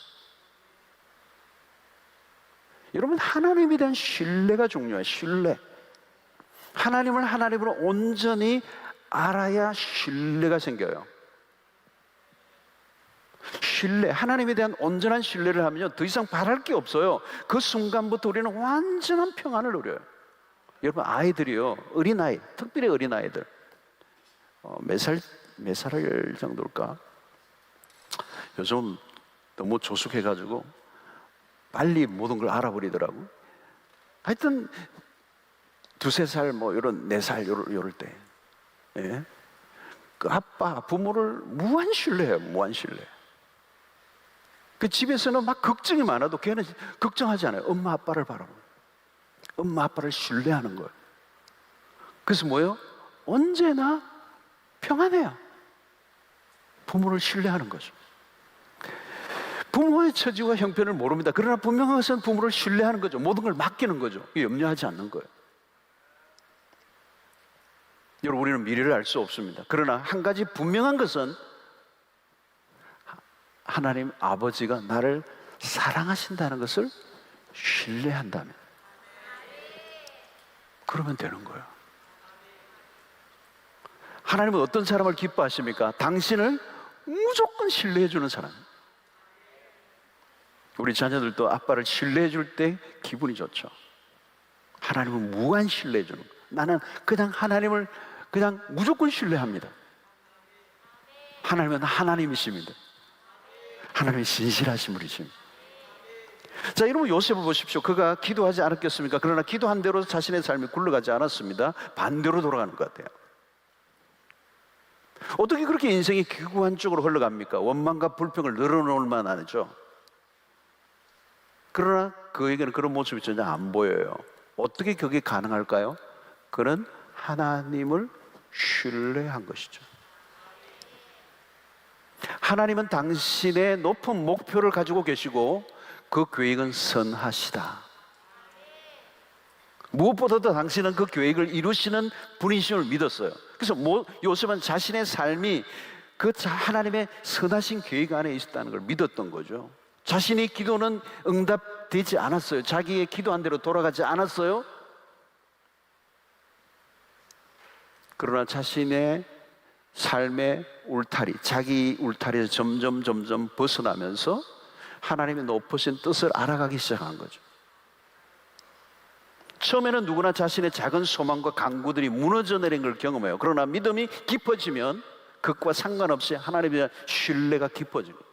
여러분, 하나님에 대한 신뢰가 중요해요. 신뢰. 하나님을 하나님으로 온전히 알아야 신뢰가 생겨요. 신뢰, 하나님에 대한 온전한 신뢰를 하면요 더 이상 바랄 게 없어요. 그 순간부터 우리는 완전한 평안을 누려요. 여러분, 아이들이요, 어린아이, 특별히 어린아이들 몇 살 정도일까? 요즘 너무 조숙해가지고 빨리 모든 걸 알아버리더라고. 하여튼 2-3살 뭐 이런 4살 요럴 때, 예? 그 아빠, 부모를 무한 신뢰해요. 무한 신뢰. 그 집에서는 막 걱정이 많아도 걔는 걱정하지 않아요. 엄마 아빠를 바라보고 엄마 아빠를 신뢰하는 거예요. 그래서 뭐예요? 언제나 평안해요. 부모를 신뢰하는 거죠. 부모의 처지와 형편을 모릅니다. 그러나 분명한 것은 부모를 신뢰하는 거죠. 모든 걸 맡기는 거죠. 염려하지 않는 거예요. 여러분, 우리는 미래를 알 수 없습니다. 그러나 한 가지 분명한 것은 하나님 아버지가 나를 사랑하신다는 것을 신뢰한다면 그러면 되는 거예요. 하나님은 어떤 사람을 기뻐하십니까? 당신을 무조건 신뢰해 주는 사람. 우리 자녀들도 아빠를 신뢰해 줄 때 기분이 좋죠. 하나님은 무한 신뢰해 주는 거예요. 나는 그냥 하나님을 그냥 무조건 신뢰합니다. 하나님은 하나님이십니다. 하나님이 신실하신 분이십니다. 자, 여러분, 요셉을 보십시오. 그가 기도하지 않았겠습니까? 그러나 기도한 대로 자신의 삶이 굴러가지 않았습니다. 반대로 돌아가는 것 같아요. 어떻게 그렇게 인생이 기구한 쪽으로 흘러갑니까? 원망과 불평을 늘어놓을 만하죠. 그러나 그에게는 그런 모습이 전혀 안 보여요. 어떻게 그게 가능할까요? 그는 하나님을 신뢰한 것이죠. 하나님은 당신의 높은 목표를 가지고 계시고 그 계획은 선하시다. 무엇보다도 당신은 그 계획을 이루시는 분이심을 믿었어요. 그래서 요셉은 자신의 삶이 그 하나님의 선하신 계획 안에 있었다는 걸 믿었던 거죠. 자신의 기도는 응답되지 않았어요. 자기의 기도한 대로 돌아가지 않았어요. 그러나 자신의 삶의 울타리, 자기 울타리에서 점점 벗어나면서 하나님의 높으신 뜻을 알아가기 시작한 거죠. 처음에는 누구나 자신의 작은 소망과 강구들이 무너져 내린 걸 경험해요. 그러나 믿음이 깊어지면 그것과 상관없이 하나님에 대한 신뢰가 깊어집니다.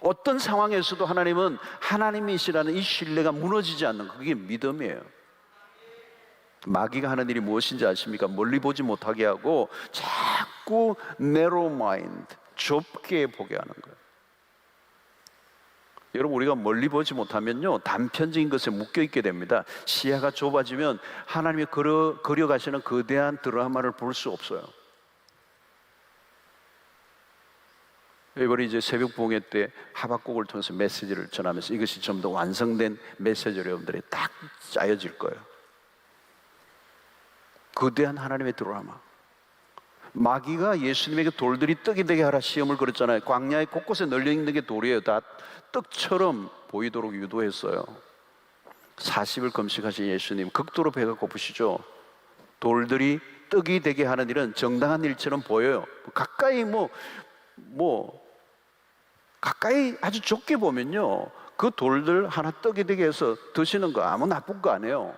어떤 상황에서도 하나님은 하나님이시라는 이 신뢰가 무너지지 않는 거, 그게 믿음이에요. 마귀가 하는 일이 무엇인지 아십니까? 멀리 보지 못하게 하고 자꾸 narrow mind, 좁게 보게 하는 거예요. 여러분, 우리가 멀리 보지 못하면요 단편적인 것에 묶여있게 됩니다. 시야가 좁아지면 하나님이 그려가시는 거대한 드라마를 볼 수 없어요. 이번에 이제 새벽 봉회 때 하박국을 통해서 메시지를 전하면서 이것이 좀 더 완성된 메시지로 여러분들이 딱 짜여질 거예요. 거대한 하나님의 드라마. 마귀가 예수님에게 돌들이 떡이 되게 하라 시험을 걸었잖아요. 광야에 곳곳에 널려 있는 게 돌이에요. 다 떡처럼 보이도록 유도했어요. 40일 금식하신 예수님, 극도로 배가 고프시죠. 돌들이 떡이 되게 하는 일은 정당한 일처럼 보여요. 가까이 가까이 아주 좁게 보면요, 그 돌들 하나 떡이 되게 해서 드시는 거 아무 나쁜 거 아니에요.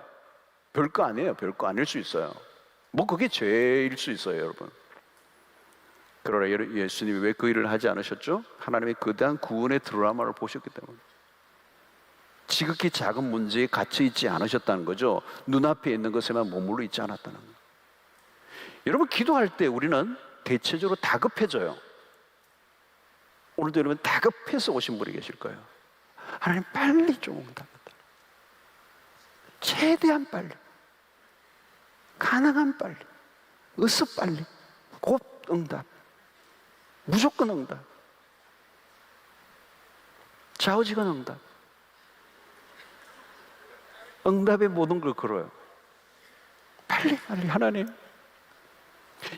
별거 아니에요. 별거 아닐 수 있어요. 그게 죄일 수 있어요, 여러분. 그러나 예수님이 왜 그 일을 하지 않으셨죠? 하나님의 거대한 구원의 드라마를 보셨기 때문에. 지극히 작은 문제에 갇혀 있지 않으셨다는 거죠. 눈앞에 있는 것에만 머물러 있지 않았다는 거예요. 여러분, 기도할 때 우리는 대체적으로 다급해져요. 오늘도 여러분 다급해서 오신 분이 계실 거예요. 하나님 빨리 좀 응답해달라. 최대한 빨리, 가능한 빨리, 어서 빨리, 곧 응답, 무조건 응답, 좌우지간 응답. 응답의 모든 걸 걸어요. 빨리 하나님.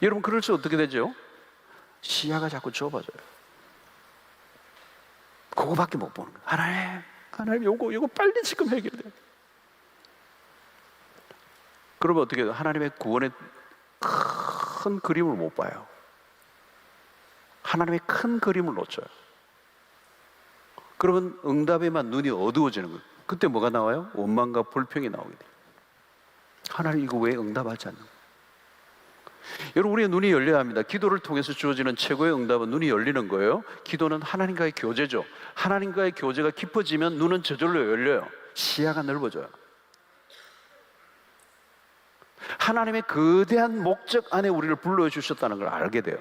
여러분, 그럴수록 어떻게 되죠? 시야가 자꾸 좁아져요. 그거밖에 못 보는 거예요. 하나님 요거 빨리 지금 해결돼요. 그러면 어떻게 해요? 하나님의 구원의 큰 그림을 못 봐요. 하나님의 큰 그림을 놓쳐요. 그러면 응답에만 눈이 어두워지는 거예요. 그때 뭐가 나와요? 원망과 불평이 나오게 돼요. 하나님 이거 왜 응답하지 않는 거예요? 여러분, 우리의 눈이 열려야 합니다. 기도를 통해서 주어지는 최고의 응답은 눈이 열리는 거예요. 기도는 하나님과의 교제죠. 하나님과의 교제가 깊어지면 눈은 저절로 열려요. 시야가 넓어져요. 하나님의 거대한 목적 안에 우리를 불러주셨다는 걸 알게 돼요.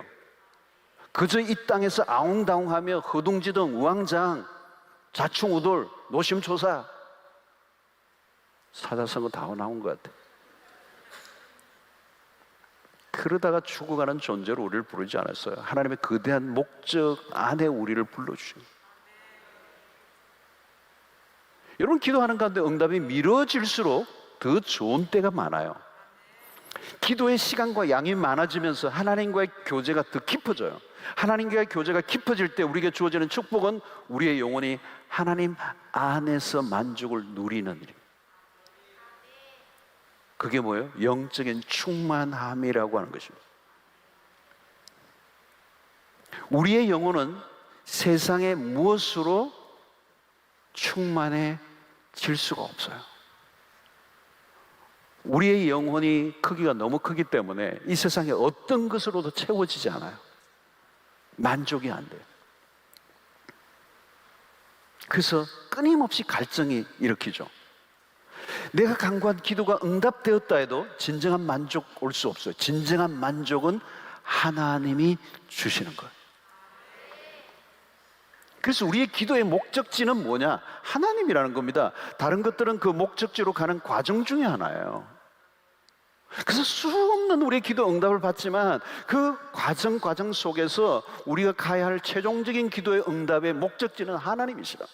그저 이 땅에서 아웅다웅하며 허둥지둥 우왕좌왕 자충우돌 노심초사 사자성어 다 나온 것 같아요. 그러다가 죽어가는 존재로 우리를 부르지 않았어요. 하나님의 거대한 목적 안에 우리를 불러주신 거예요. 여러분, 기도하는 가운데 응답이 미뤄질수록 더 좋은 때가 많아요. 기도의 시간과 양이 많아지면서 하나님과의 교제가 더 깊어져요. 하나님과의 교제가 깊어질 때 우리에게 주어지는 축복은 우리의 영혼이 하나님 안에서 만족을 누리는 일입니다. 그게 뭐예요? 영적인 충만함이라고 하는 것입니다. 우리의 영혼은 세상의 무엇으로 충만해질 수가 없어요. 우리의 영혼이 크기가 너무 크기 때문에 이 세상에 어떤 것으로도 채워지지 않아요. 만족이 안 돼요. 그래서 끊임없이 갈증이 일으키죠. 내가 간구한 기도가 응답되었다 해도 진정한 만족 올 수 없어요. 진정한 만족은 하나님이 주시는 거예요. 그래서 우리의 기도의 목적지는 뭐냐? 하나님이라는 겁니다. 다른 것들은 그 목적지로 가는 과정 중에 하나예요. 그래서 수없는 우리의 기도 응답을 받지만 그 과정 속에서 우리가 가야 할 최종적인 기도의 응답의 목적지는 하나님이시라.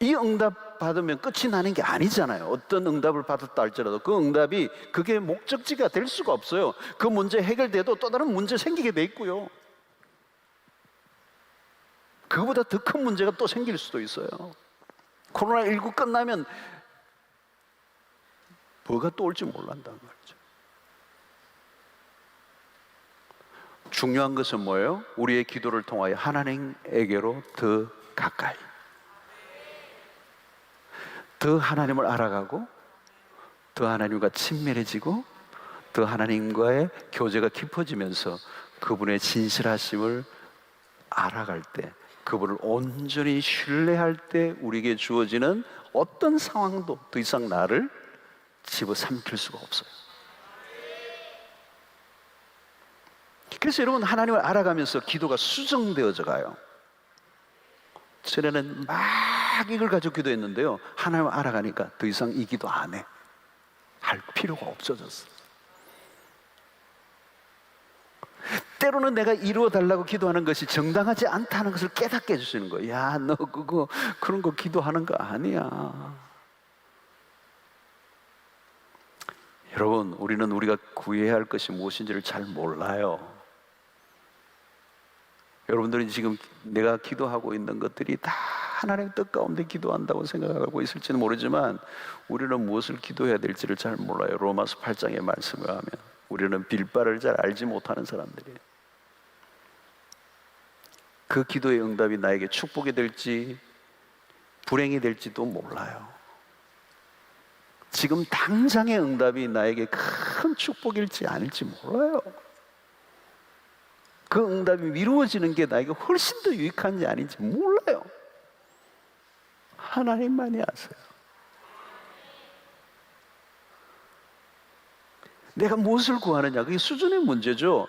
이 응답 받으면 끝이 나는 게 아니잖아요. 어떤 응답을 받았다 할지라도 그 응답이 그게 목적지가 될 수가 없어요. 그 문제 해결돼도 또 다른 문제 생기게 돼 있고요. 그거보다 더 큰 문제가 또 생길 수도 있어요. 코로나19 끝나면 뭐가 또 올지 몰란다는 말이죠. 중요한 것은 뭐예요? 우리의 기도를 통하여 하나님에게로 더 가까이, 더 하나님을 알아가고, 더 하나님과 친밀해지고, 더 하나님과의 교제가 깊어지면서 그분의 진실하심을 알아갈 때, 그분을 온전히 신뢰할 때 우리에게 주어지는 어떤 상황도 더 이상 나를 집어삼킬 수가 없어요. 그래서 여러분, 하나님을 알아가면서 기도가 수정되어져 가요. 전에는 막 이걸 가지고 기도했는데요, 하나님을 알아가니까 더 이상 이 기도 안 해. 할 필요가 없어졌어. 때로는 내가 이루어 달라고 기도하는 것이 정당하지 않다는 것을 깨닫게 해주시는 거예요. 야, 너 그런 거 기도하는 거 아니야. 여러분, 우리는 우리가 구해야 할 것이 무엇인지를 잘 몰라요. 여러분들이 지금 내가 기도하고 있는 것들이 다 하나님의 뜻 가운데 기도한다고 생각하고 있을지는 모르지만 우리는 무엇을 기도해야 될지를 잘 몰라요. 로마서 8장의 말씀을 하면 우리는 빌바를 잘 알지 못하는 사람들이에요. 그 기도의 응답이 나에게 축복이 될지 불행이 될지도 몰라요. 지금 당장의 응답이 나에게 큰 축복일지 아닐지 몰라요. 그 응답이 미루어지는 게 나에게 훨씬 더 유익한지 아닌지 몰라요. 하나님만이 아세요. 내가 무엇을 구하느냐, 그게 수준의 문제죠.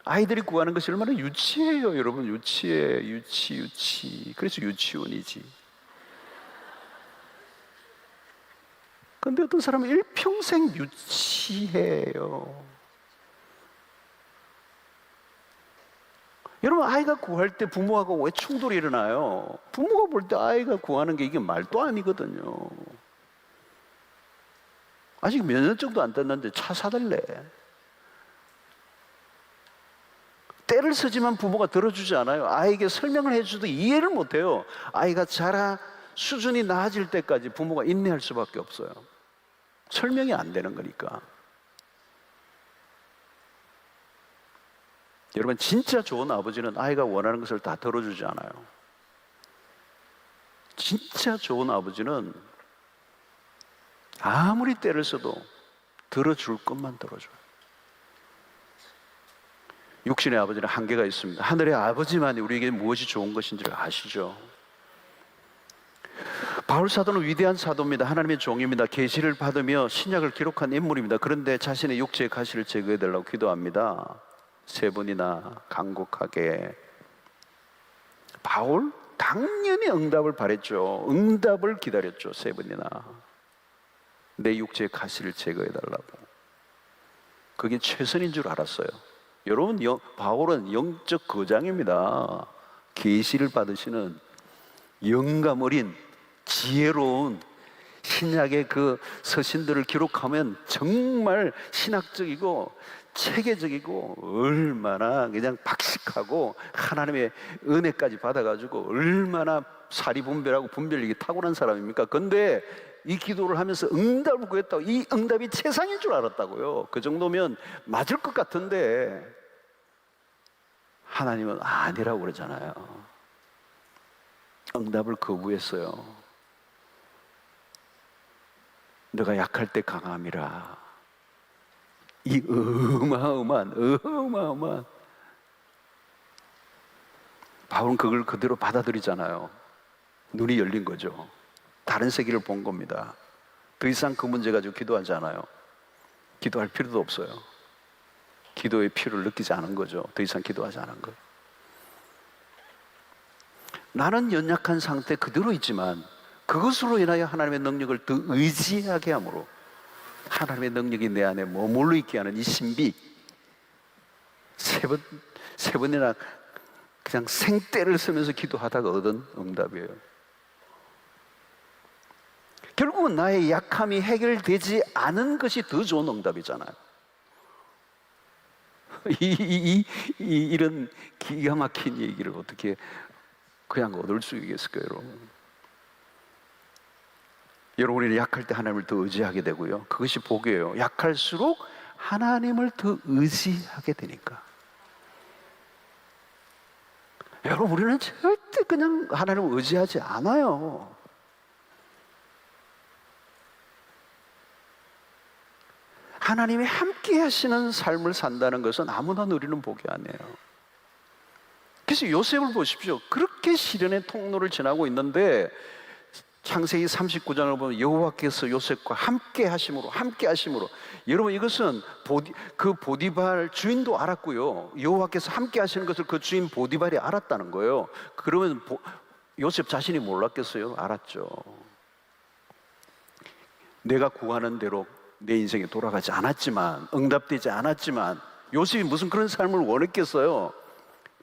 아이들이 구하는 것이 얼마나 유치해요, 여러분. 유치. 그래서 유치원이지. 근데 어떤 사람은 일평생 유치해요. 여러분, 아이가 구할 때 부모하고 왜 충돌이 일어나요? 부모가 볼 때 아이가 구하는 게 이게 말도 아니거든요. 아직 몇 년 정도 안 됐는데 차 사달래. 때를 쓰지만 부모가 들어주지 않아요. 아이에게 설명을 해줘도 이해를 못해요. 아이가 자라 수준이 나아질 때까지 부모가 인내할 수밖에 없어요. 설명이 안 되는 거니까. 여러분, 진짜 좋은 아버지는 아이가 원하는 것을 다 들어주지 않아요. 진짜 좋은 아버지는 아무리 때를 써도 들어줄 것만 들어줘요. 육신의 아버지는 한계가 있습니다. 하늘의 아버지만이 우리에게 무엇이 좋은 것인지를 아시죠? 바울 사도는 위대한 사도입니다. 하나님의 종입니다. 계시를 받으며 신약을 기록한 인물입니다. 그런데 자신의 육체의 가시를 제거해달라고 기도합니다. 3번이나 간곡하게. 바울 당연히 응답을 바랬죠. 응답을 기다렸죠. 3번이나 내 육체의 가시를 제거해달라고. 그게 최선인 줄 알았어요. 여러분, 바울은 영적 거장입니다. 계시를 받으시는 영감 어린 지혜로운 신약의 그 서신들을 기록하면 정말 신학적이고 체계적이고 얼마나 그냥 박식하고 하나님의 은혜까지 받아가지고 얼마나 사리분별하고 분별력이 탁월한 사람입니까? 근데 이 기도를 하면서 응답을 구했다고, 이 응답이 최상인 줄 알았다고요. 그 정도면 맞을 것 같은데 하나님은 아니라고 그러잖아요. 응답을 거부했어요. 너가 약할 때 강함이라. 이 어마어마한 바울은 그걸 그대로 받아들이잖아요. 눈이 열린 거죠. 다른 세계를 본 겁니다. 더 이상 그 문제 가지고 기도하지 않아요. 기도할 필요도 없어요. 기도의 필요를 느끼지 않은 거죠. 더 이상 기도하지 않은 거예요. 나는 연약한 상태 그대로 있지만 그것으로 인하여 하나님의 능력을 더 의지하게 함으로 하나님의 능력이 내 안에 머물러 있게 하는 이 신비, 세 번이나 그냥 생떼를 쓰면서 기도하다가 얻은 응답이에요. 결국은 나의 약함이 해결되지 않은 것이 더 좋은 응답이잖아요. 이런 기가 막힌 얘기를 어떻게 그냥 얻을 수 있겠을까요, 여러분? 여러분이 약할 때 하나님을 더 의지하게 되고요. 그것이 복이에요. 약할수록 하나님을 더 의지하게 되니까. 여러분, 우리는 절대 그냥 하나님을 의지하지 않아요. 하나님이 함께 하시는 삶을 산다는 것은 아무나 누리는 복이 아니에요. 그래서 요셉을 보십시오. 그렇게 시련의 통로를 지나고 있는데 창세기 39장을 보면 여호와께서 요셉과 함께 하심으로 여러분, 이것은 그 보디발 주인도 알았고요, 여호와께서 함께 하시는 것을 그 주인 보디발이 알았다는 거예요. 그러면 요셉 자신이 몰랐겠어요? 알았죠. 내가 구하는 대로 내 인생이 돌아가지 않았지만, 응답되지 않았지만 요셉이 무슨 그런 삶을 원했겠어요?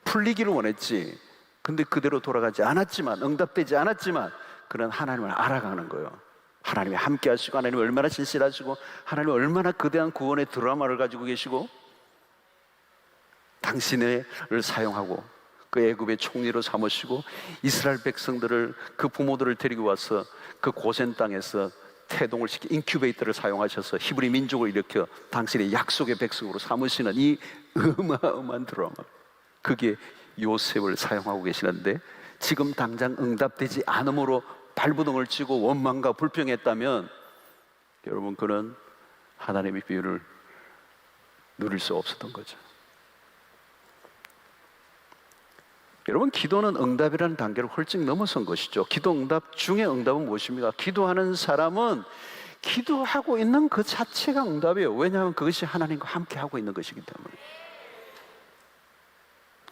풀리기를 원했지. 근데 그대로 돌아가지 않았지만, 응답되지 않았지만 그는 하나님을 알아가는 거예요. 하나님이 함께 하시고, 하나님이 얼마나 진실하시고, 하나님이 얼마나 거대한 구원의 드라마를 가지고 계시고, 당신을 사용하고 그 애굽의 총리로 삼으시고, 이스라엘 백성들을, 그 부모들을 데리고 와서 그 고센 땅에서 태동을 시키 인큐베이터를 사용하셔서 히브리 민족을 일으켜 당신의 약속의 백성으로 삼으시는 이 어마어마한 드라마, 그게 요셉을 사용하고 계시는데, 지금 당장 응답되지 않음으로 발부둥을 치고 원망과 불평했다면 여러분, 그는 하나님의 비유를 누릴 수 없었던 거죠. 여러분, 기도는 응답이라는 단계를 훌쩍 넘어선 것이죠. 기도 응답 중에 응답은 무엇입니까? 기도하는 사람은 기도하고 있는 그 자체가 응답이에요. 왜냐하면 그것이 하나님과 함께 하고 있는 것이기 때문에,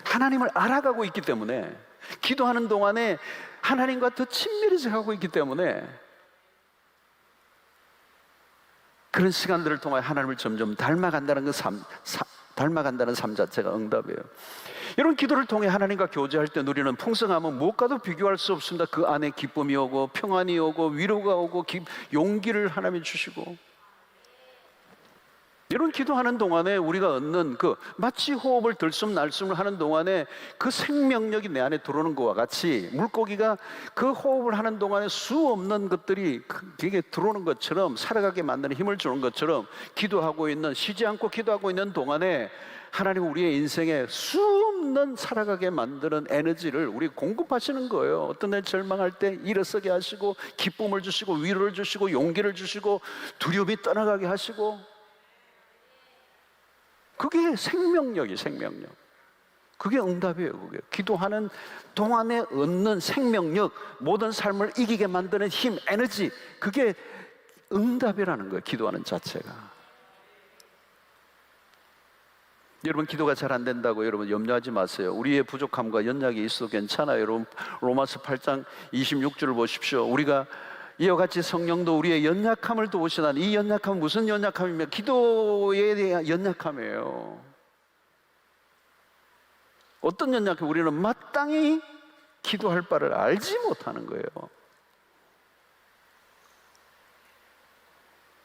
하나님을 알아가고 있기 때문에, 기도하는 동안에 하나님과 더 친밀해져 가고 있기 때문에, 그런 시간들을 통해 하나님을 점점 닮아간다는 닮아간다는 삶 자체가 응답이에요. 여러분, 기도를 통해 하나님과 교제할 때 누리는 풍성함은 무엇과도 비교할 수 없습니다. 그 안에 기쁨이 오고 평안이 오고 위로가 오고 용기를 하나님이 주시고, 이런 기도하는 동안에 우리가 얻는 그 마치 호흡을 들숨날숨을 하는 동안에 그 생명력이 내 안에 들어오는 것과 같이, 물고기가 그 호흡을 하는 동안에 수 없는 것들이 그게 들어오는 것처럼, 살아가게 만드는 힘을 주는 것처럼, 기도하고 있는, 쉬지 않고 기도하고 있는 동안에 하나님은 우리의 인생에 수 없는 살아가게 만드는 에너지를 우리 공급하시는 거예요. 어떤 날 절망할 때 일어서게 하시고, 기쁨을 주시고, 위로를 주시고, 용기를 주시고, 두려움이 떠나가게 하시고, 그게 생명력이 생명력. 그게 응답이에요. 그게 기도하는 동안에 얻는 생명력, 모든 삶을 이기게 만드는 힘, 에너지, 그게 응답이라는 거예요. 기도하는 자체가. 여러분, 기도가 잘 안 된다고 여러분 염려하지 마세요. 우리의 부족함과 연약이 있어도 괜찮아요. 여러분, 로마서 8장 26절을 보십시오. 우리가 이와 같이 성령도 우리의 연약함을 도우시나니, 이 연약함은 무슨 연약함이며, 기도에 대한 연약함이에요. 어떤 연약함? 우리는 마땅히 기도할 바를 알지 못하는 거예요.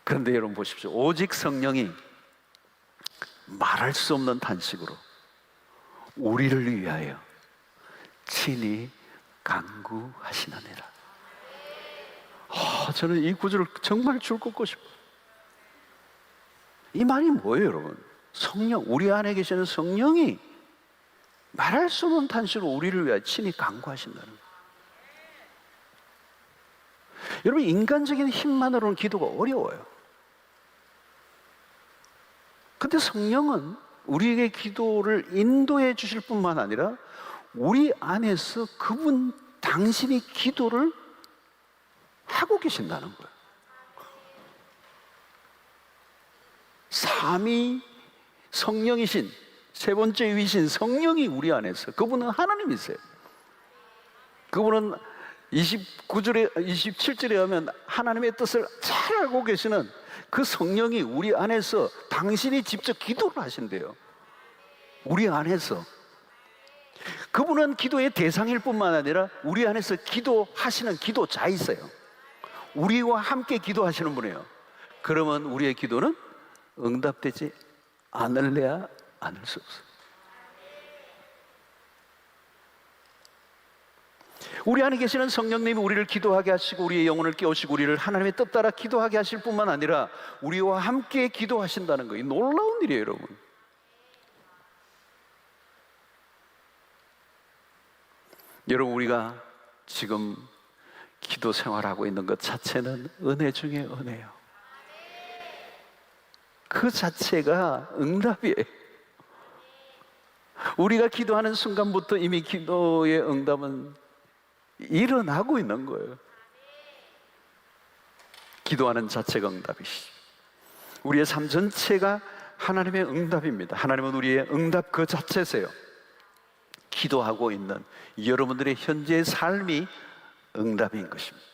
그런데 여러분 보십시오. 오직 성령이 말할 수 없는 탄식으로 우리를 위하여 친히 간구하시느니라. 저는 이 구절을 정말 줄긋고 싶어요. 이 말이 뭐예요, 여러분? 성령, 우리 안에 계시는 성령이 말할 수 없는 탄식으로 우리를 위하여 친히 간구하신다는 거예요. 여러분, 인간적인 힘만으로는 기도가 어려워요. 근데 성령은 우리에게 기도를 인도해 주실 뿐만 아니라 우리 안에서 그분 당신이 기도를 하고 계신다는 거예요. 삼위 성령이신, 세 번째 위신 성령이 우리 안에서, 그분은 하나님이세요. 그분은 27절에 하면 하나님의 뜻을 잘 알고 계시는 그 성령이 우리 안에서 당신이 직접 기도를 하신대요. 우리 안에서. 그분은 기도의 대상일 뿐만 아니라 우리 안에서 기도하시는 기도자이세요. 우리와 함께 기도하시는 분이에요. 그러면 우리의 기도는 응답되지 않을래야 않을 수 없어요. 우리 안에 계시는 성령님이 우리를 기도하게 하시고, 우리의 영혼을 깨우시고, 우리를 하나님의 뜻 따라 기도하게 하실 뿐만 아니라 우리와 함께 기도하신다는 거예요. 놀라운 일이에요, 여러분. 여러분, 우리가 지금 기도 생활하고 있는 것 자체는 은혜 중에 은혜예요. 그 자체가 응답이에요. 우리가 기도하는 순간부터 이미 기도의 응답은 일어나고 있는 거예요. 기도하는 자체가 응답이시. 우리의 삶 전체가 하나님의 응답입니다. 하나님은 우리의 응답 그 자체세요. 기도하고 있는 여러분들의 현재의 삶이 응답인 것입니다.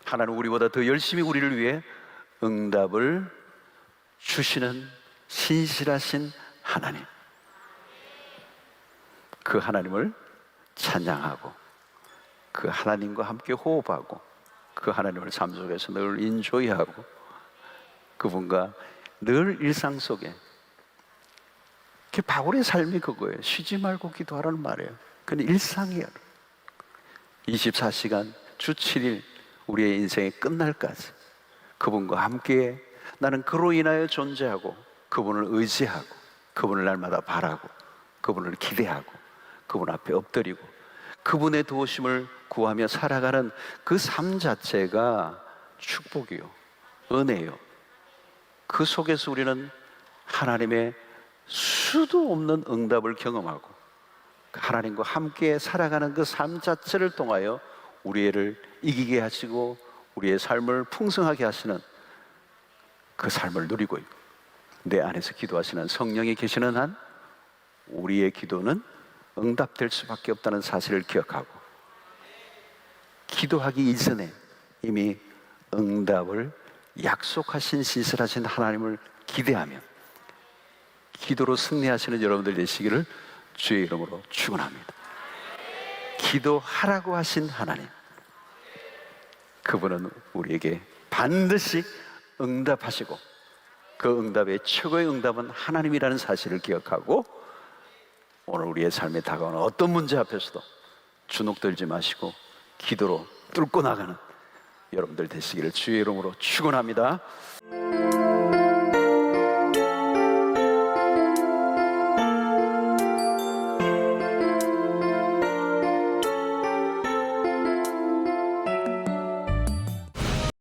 하나님은 우리보다 더 열심히 우리를 위해 응답을 주시는 신실하신 하나님, 그 하나님을 찬양하고 그 하나님과 함께 호흡하고 그 하나님을 삶 속에서 늘 인조이하고 그분과 늘 일상 속에, 그 바울의 삶이 그거예요. 쉬지 말고 기도하라는 말이에요. 그건 일상이에요. 24시간 주 7일 우리의 인생이 끝날까지 그분과 함께 나는 그로 인하여 존재하고 그분을 의지하고 그분을 날마다 바라고 그분을 기대하고 그분 앞에 엎드리고 그분의 도우심을 구하며 살아가는 그 삶 자체가 축복이요, 은혜요. 그 속에서 우리는 하나님의 수도 없는 응답을 경험하고 하나님과 함께 살아가는 그 삶 자체를 통하여 우리를 이기게 하시고 우리의 삶을 풍성하게 하시는 그 삶을 누리고 있고, 내 안에서 기도하시는 성령이 계시는 한 우리의 기도는 응답될 수밖에 없다는 사실을 기억하고 기도하기 이전에 이미 응답을 약속하신 신실하신 하나님을 기대하며 기도로 승리하시는 여러분들 되시기를 주의 이름으로 축원합니다. 기도하라고 하신 하나님, 그분은 우리에게 반드시 응답하시고 그 응답의 최고의 응답은 하나님이라는 사실을 기억하고 오늘 우리의 삶에 다가오는 어떤 문제 앞에서도 주눅들지 마시고 기도로 뚫고 나가는 여러분들 되시기를 주의 이름으로 축원합니다.